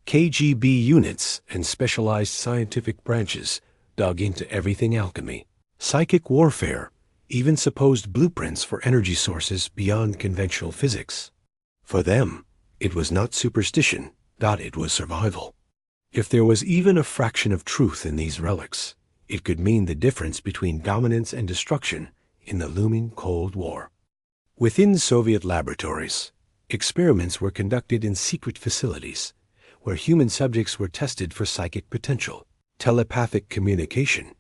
KGB units and specialized scientific branches dug into everything alchemy, psychic warfare, even supposed blueprints for energy sources beyond conventional physics. For them, it was not superstition, it was survival. If there was even a fraction of truth in these relics, it could mean the difference between dominance and destruction in the looming Cold War. Within Soviet laboratories, experiments were conducted in secret facilities, where human subjects were tested for psychic potential, telepathic communication,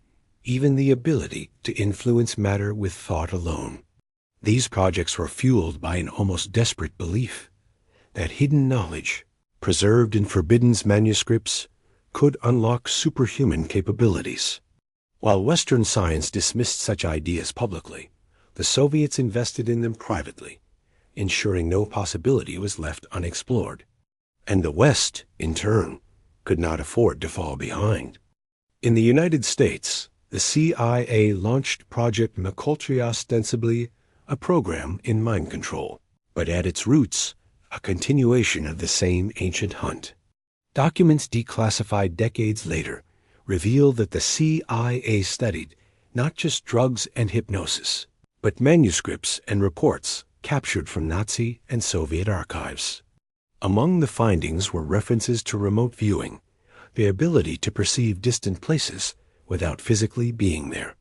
even the ability to influence matter with thought alone. These projects were fueled by an almost desperate belief that hidden knowledge, preserved in forbidden manuscripts, could unlock superhuman capabilities. While Western science dismissed such ideas publicly, the Soviets invested in them privately, ensuring no possibility was left unexplored. And the West, in turn, could not afford to fall behind. In the United States, the CIA launched Project McCultry, ostensibly a program in mind control, but at its roots, a continuation of the same ancient hunt. Documents declassified decades later reveal that the CIA studied not just drugs and hypnosis, but manuscripts and reports captured from Nazi and Soviet archives. Among the findings were references to remote viewing, the ability to perceive distant places without physically being there.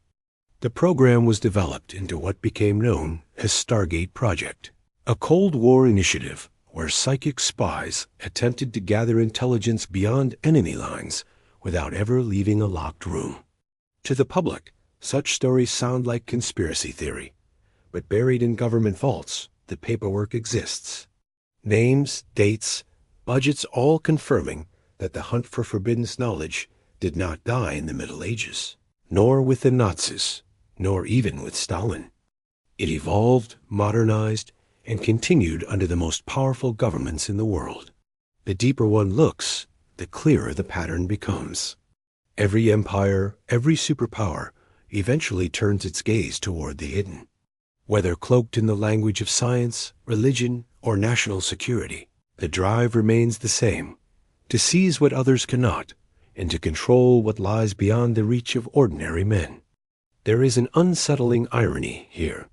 The program was developed into what became known as Stargate Project, a Cold War initiative where psychic spies attempted to gather intelligence beyond enemy lines without ever leaving a locked room. To the public, such stories sound like conspiracy theory, but buried in government vaults, the paperwork exists. Names, dates, budgets, all confirming that the hunt for forbidden knowledge did not die in the Middle Ages, nor with the Nazis, nor even with Stalin. It evolved, modernized, and continued under the most powerful governments in the world. The deeper one looks, the clearer the pattern becomes. Every empire, every superpower, eventually turns its gaze toward the hidden. Whether cloaked in the language of science, religion, or national security, the drive remains the same: to seize what others cannot, and to control what lies beyond the reach of ordinary men. There is an unsettling irony here.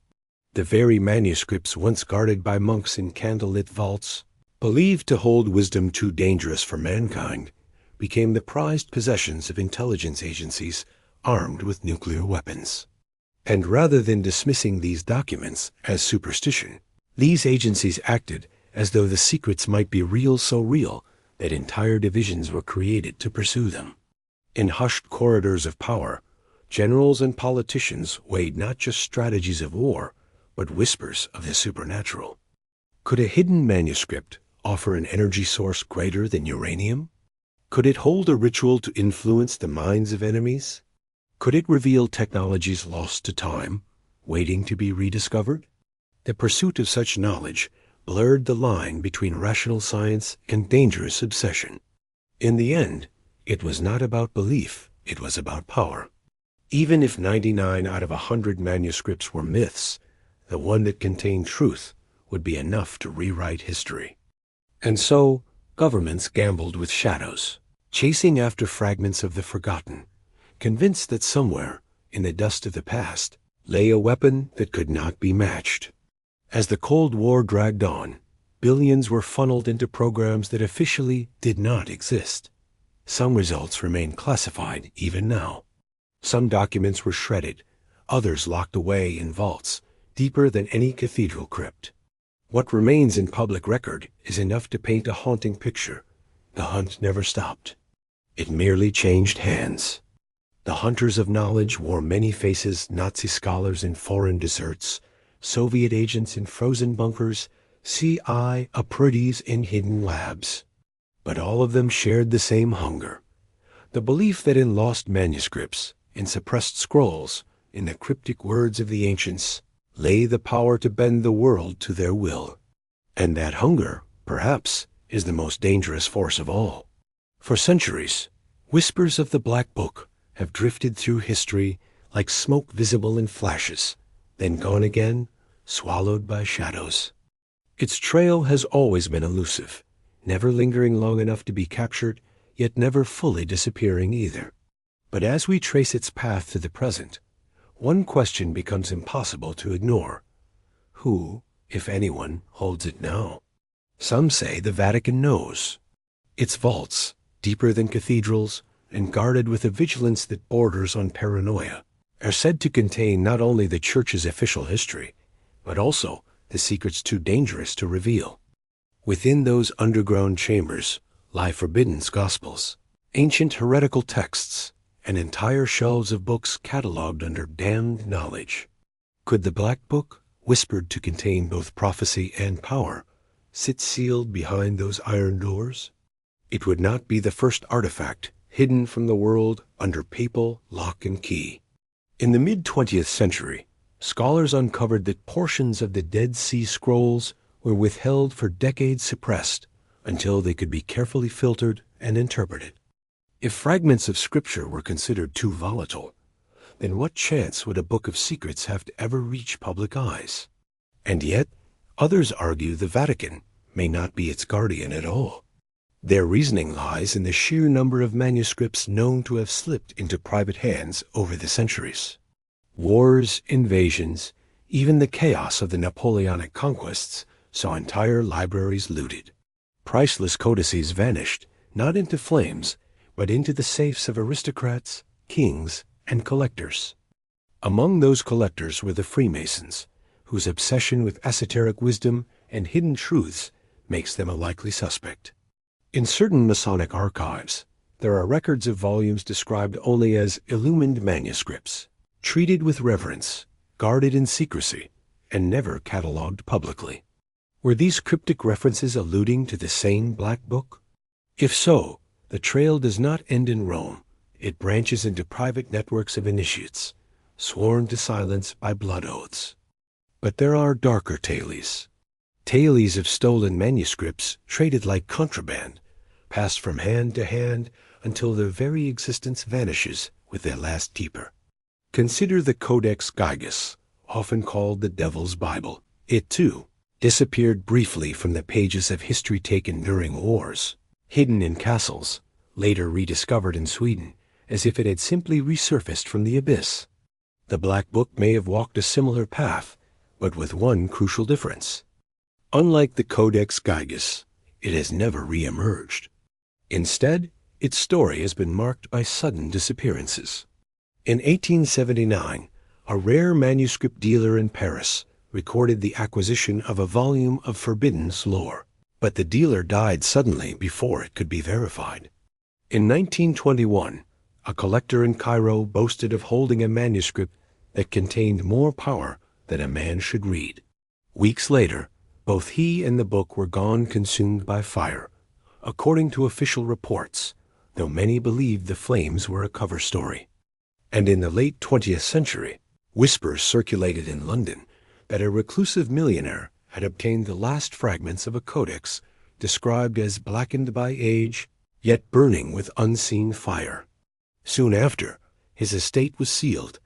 The very manuscripts once guarded by monks in candlelit vaults, believed to hold wisdom too dangerous for mankind, became the prized possessions of intelligence agencies armed with nuclear weapons. And rather than dismissing these documents as superstition, these agencies acted as though the secrets might be real, so real that entire divisions were created to pursue them. In hushed corridors of power, generals and politicians weighed not just strategies of war, but whispers of the supernatural. Could a hidden manuscript offer an energy source greater than uranium? Could it hold a ritual to influence the minds of enemies? Could it reveal technologies lost to time, waiting to be rediscovered? The pursuit of such knowledge blurred the line between rational science and dangerous obsession. In the end, it was not about belief, it was about power. Even if 99 out of 100 manuscripts were myths, the one that contained truth would be enough to rewrite history. And so, governments gambled with shadows, chasing after fragments of the forgotten, convinced that somewhere, in the dust of the past, lay a weapon that could not be matched. As the Cold War dragged on, billions were funneled into programs that officially did not exist. Some results remain classified even now. Some documents were shredded, others locked away in vaults, deeper than any cathedral crypt. What remains in public record is enough to paint a haunting picture. The hunt never stopped. It merely changed hands. The hunters of knowledge wore many faces: Nazi scholars in foreign deserts, Soviet agents in frozen bunkers, CI apprentices in hidden labs. But all of them shared the same hunger. The belief that in lost manuscripts, in suppressed scrolls, in the cryptic words of the ancients, lay the power to bend the world to their will. And that hunger, perhaps, is the most dangerous force of all. For centuries, whispers of the Black Book have drifted through history like smoke visible in flashes, then gone again, swallowed by shadows. Its trail has always been elusive, never lingering long enough to be captured, yet never fully disappearing either. But as we trace its path to the present, one question becomes impossible to ignore. Who, if anyone, holds it now? Some say the Vatican knows. Its vaults, deeper than cathedrals, and guarded with a vigilance that borders on paranoia, are said to contain not only the Church's official history, but also the secrets too dangerous to reveal. Within those underground chambers lie forbidden gospels, ancient heretical texts, and entire shelves of books catalogued under damned knowledge. Could the Black Book, whispered to contain both prophecy and power, sit sealed behind those iron doors? It would not be the first artifact hidden from the world under papal lock and key. In the mid-20th century, scholars uncovered that portions of the Dead Sea Scrolls were withheld for decades, suppressed, until they could be carefully filtered and interpreted. If fragments of Scripture were considered too volatile, then what chance would a book of secrets have to ever reach public eyes? And yet, others argue the Vatican may not be its guardian at all. Their reasoning lies in the sheer number of manuscripts known to have slipped into private hands over the centuries. Wars, invasions, even the chaos of the Napoleonic conquests saw entire libraries looted. Priceless codices vanished, not into flames, but into the safes of aristocrats, kings, and collectors. Among those collectors were the Freemasons, whose obsession with esoteric wisdom and hidden truths makes them a likely suspect. In certain Masonic archives, there are records of volumes described only as illumined manuscripts, treated with reverence, guarded in secrecy, and never catalogued publicly. Were these cryptic references alluding to the same Black Book? If so, the trail does not end in Rome. It branches into private networks of initiates, sworn to silence by blood oaths. But there are darker tales. Tales of stolen manuscripts traded like contraband, passed from hand to hand until their very existence vanishes with their last keeper. Consider the Codex Gigas, often called the Devil's Bible. It, too, disappeared briefly from the pages of history taken during wars, hidden in castles, later rediscovered in Sweden, as if it had simply resurfaced from the abyss. The Black Book may have walked a similar path, but with one crucial difference. Unlike the Codex Gigas, it has never re-emerged. Instead, its story has been marked by sudden disappearances. In 1879, a rare manuscript dealer in Paris recorded the acquisition of a volume of forbidden lore, but the dealer died suddenly before it could be verified. In 1921, a collector in Cairo boasted of holding a manuscript that contained more power than a man should read. Weeks later, both he and the book were gone, consumed by fire, according to official reports, though many believed the flames were a cover story. And in the late 20th century, whispers circulated in London that a reclusive millionaire had obtained the last fragments of a codex described as blackened by age, yet burning with unseen fire. Soon after, his estate was sealed,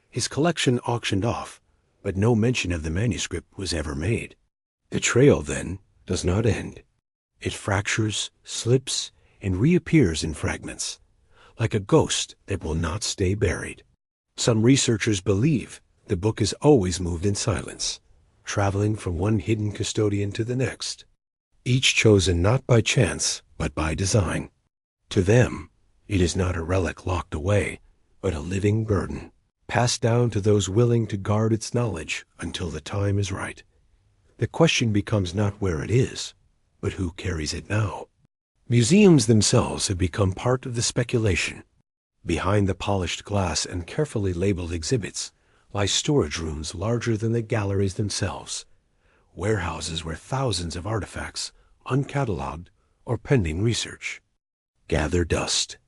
his collection auctioned off, but no mention of the manuscript was ever made. The trail, then, does not end. It fractures, slips, and reappears in fragments, like a ghost that will not stay buried. Some researchers believe the book has always moved in silence, traveling from one hidden custodian to the next, each chosen not by chance, but by design. To them, it is not a relic locked away, but a living burden, passed down to those willing to guard its knowledge until the time is right. The question becomes not where it is, but who carries it now. Museums themselves have become part of the speculation. Behind the polished glass and carefully labeled exhibits lie storage rooms larger than the galleries themselves, warehouses where thousands of artifacts, uncatalogued or pending research, gather dust.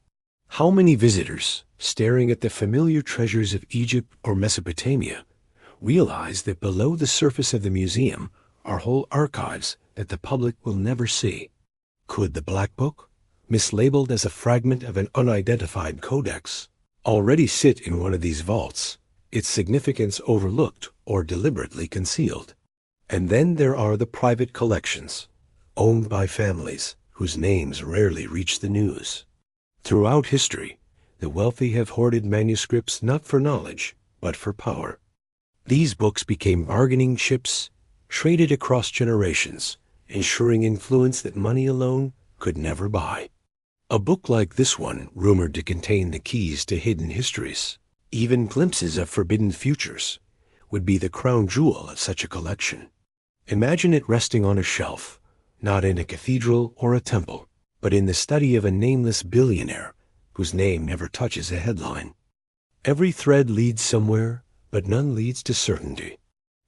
How many visitors, staring at the familiar treasures of Egypt or Mesopotamia, realize that below the surface of the museum are whole archives that the public will never see? Could the Black Book, mislabeled as a fragment of an unidentified codex, already sit in one of these vaults, its significance overlooked or deliberately concealed? And then there are the private collections, owned by families whose names rarely reach the news. Throughout history, the wealthy have hoarded manuscripts not for knowledge, but for power. These books became bargaining chips, traded across generations, ensuring influence that money alone could never buy. A book like this one, rumored to contain the keys to hidden histories, even glimpses of forbidden futures, would be the crown jewel of such a collection. Imagine it resting on a shelf, not in a cathedral or a temple, but in the study of a nameless billionaire whose name never touches a headline. Every thread leads somewhere, but none leads to certainty.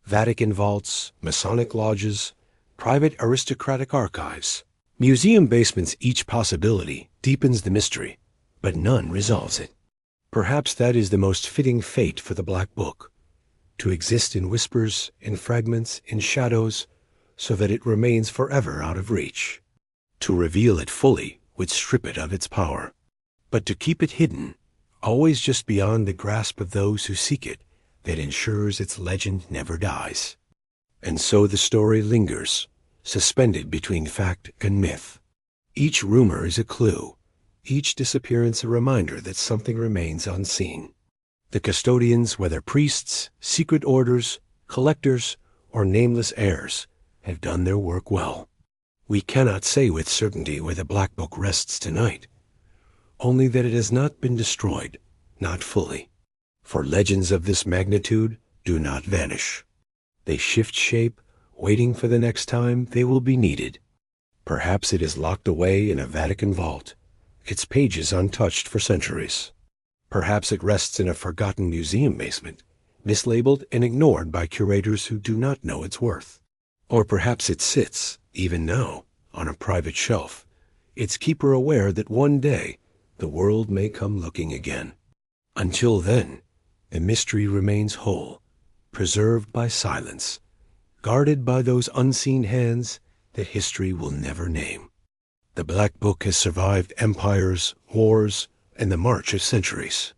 Vatican vaults, Masonic lodges, private aristocratic archives, museum basements, each possibility deepens the mystery, but none resolves it. Perhaps that is the most fitting fate for the Black Book, to exist in whispers, in fragments, in shadows, so that it remains forever out of reach. To reveal it fully would strip it of its power, but to keep it hidden, always just beyond the grasp of those who seek it, that ensures its legend never dies. And so the story lingers, suspended between fact and myth. Each rumor is a clue, each disappearance a reminder that something remains unseen. The custodians, whether priests, secret orders, collectors, or nameless heirs, have done their work well. We cannot say with certainty where the Black Book rests tonight, only that it has not been destroyed, not fully. For legends of this magnitude do not vanish. They shift shape, waiting for the next time they will be needed. Perhaps it is locked away in a Vatican vault, its pages untouched for centuries. Perhaps it rests in a forgotten museum basement, mislabeled and ignored by curators who do not know its worth. Or perhaps it sits, even now, on a private shelf, its keeper aware that one day the world may come looking again. Until then, the mystery remains whole, preserved by silence, guarded by those unseen hands that history will never name. The Black Book has survived empires, wars, and the march of centuries.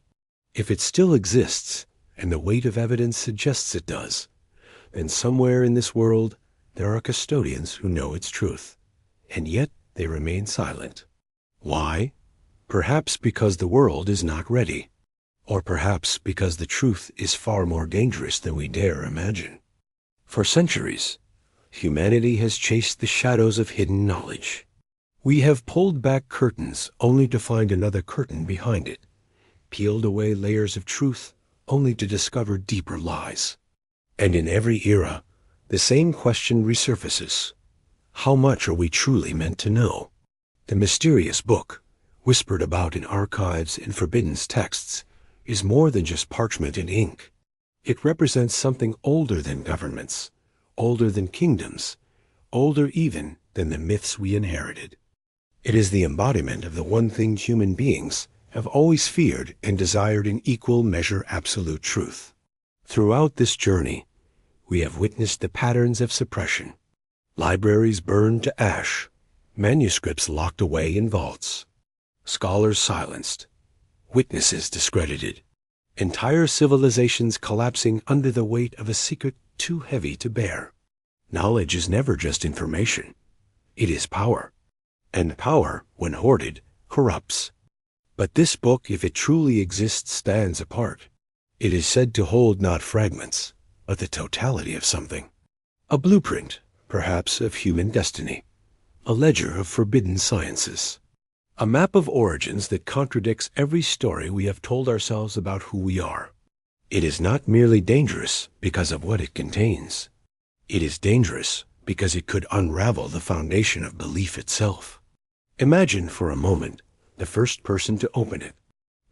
If it still exists, and the weight of evidence suggests it does, then somewhere in this world there are custodians who know its truth, and yet they remain silent. Why? Perhaps because the world is not ready, or perhaps because the truth is far more dangerous than we dare imagine. For centuries, humanity has chased the shadows of hidden knowledge. We have pulled back curtains only to find another curtain behind it, peeled away layers of truth only to discover deeper lies. And in every era, the same question resurfaces. How much are we truly meant to know? The mysterious book, whispered about in archives and forbidden texts, is more than just parchment and ink. It represents something older than governments, older than kingdoms, older even than the myths we inherited. It is the embodiment of the one thing human beings have always feared and desired in equal measure: absolute truth. Throughout this journey, we have witnessed the patterns of suppression. Libraries burned to ash, manuscripts locked away in vaults, scholars silenced, witnesses discredited, entire civilizations collapsing under the weight of a secret too heavy to bear. Knowledge is never just information. It is power. And power, when hoarded, corrupts. But this book, if it truly exists, stands apart. It is said to hold not fragments, but the totality of something. A blueprint, perhaps, of human destiny. A ledger of forbidden sciences. A map of origins that contradicts every story we have told ourselves about who we are. It is not merely dangerous because of what it contains. It is dangerous because it could unravel the foundation of belief itself. Imagine for a moment the first person to open it,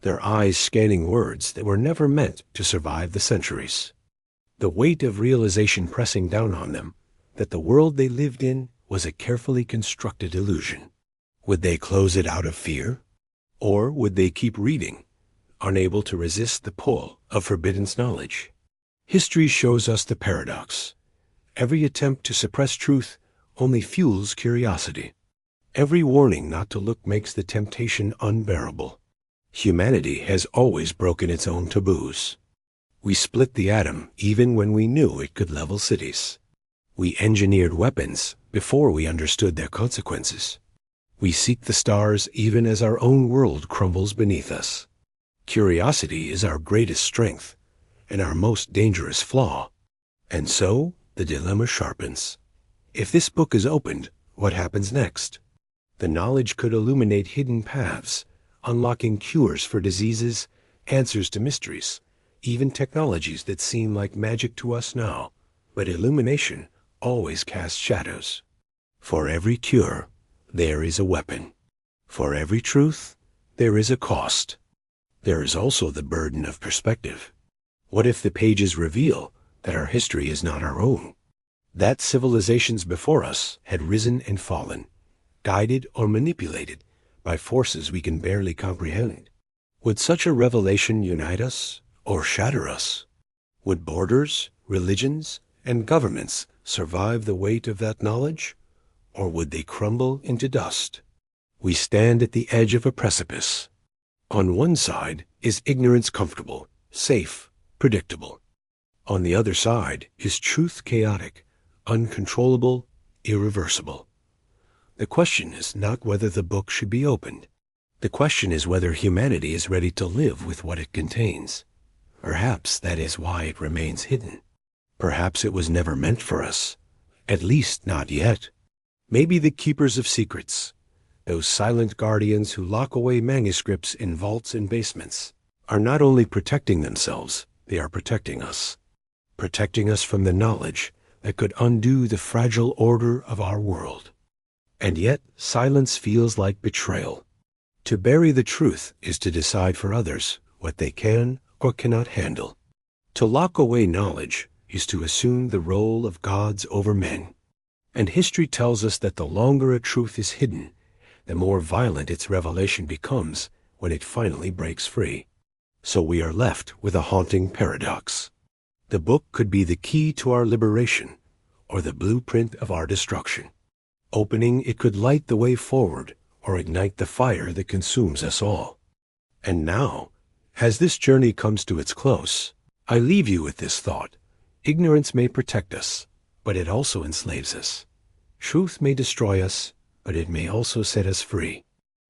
their eyes scanning words that were never meant to survive the centuries. The weight of realization pressing down on them that the world they lived in was a carefully constructed illusion. Would they close it out of fear? Or would they keep reading, unable to resist the pull of forbidden knowledge? History shows us the paradox. Every attempt to suppress truth only fuels curiosity. Every warning not to look makes the temptation unbearable. Humanity has always broken its own taboos. We split the atom even when we knew it could level cities. We engineered weapons before we understood their consequences. We seek the stars even as our own world crumbles beneath us. Curiosity is our greatest strength and our most dangerous flaw. And so the dilemma sharpens. If this book is opened, what happens next? The knowledge could illuminate hidden paths, unlocking cures for diseases, answers to mysteries, even technologies that seem like magic to us now. But illumination always casts shadows. For every cure, there is a weapon. For every truth, there is a cost. There is also the burden of perspective. What if the pages reveal that our history is not our own? That civilizations before us had risen and fallen, guided or manipulated by forces we can barely comprehend. Would such a revelation unite us or shatter us? Would borders, religions, and governments survive the weight of that knowledge, or would they crumble into dust? We stand at the edge of a precipice. On one side is ignorance comfortable, safe, predictable. On the other side is truth chaotic, uncontrollable, irreversible. The question is not whether the book should be opened. The question is whether humanity is ready to live with what it contains. Perhaps that is why it remains hidden. Perhaps it was never meant for us, at least not yet. Maybe the keepers of secrets, those silent guardians who lock away manuscripts in vaults and basements, are not only protecting themselves, they are protecting us. Protecting us from the knowledge that could undo the fragile order of our world. And yet, silence feels like betrayal. To bury the truth is to decide for others what they can or cannot handle. To lock away knowledge is to assume the role of gods over men. And history tells us that the longer a truth is hidden, the more violent its revelation becomes when it finally breaks free. So we are left with a haunting paradox. The book could be the key to our liberation, or the blueprint of our destruction. Opening, it could light the way forward, or ignite the fire that consumes us all. And now, as this journey comes to its close, I leave you with this thought. Ignorance may protect us, but it also enslaves us. Truth may destroy us, but it may also set us free.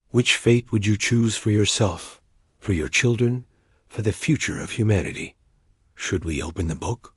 Which fate would you choose for yourself, for your children, for the future of humanity? Should we open the book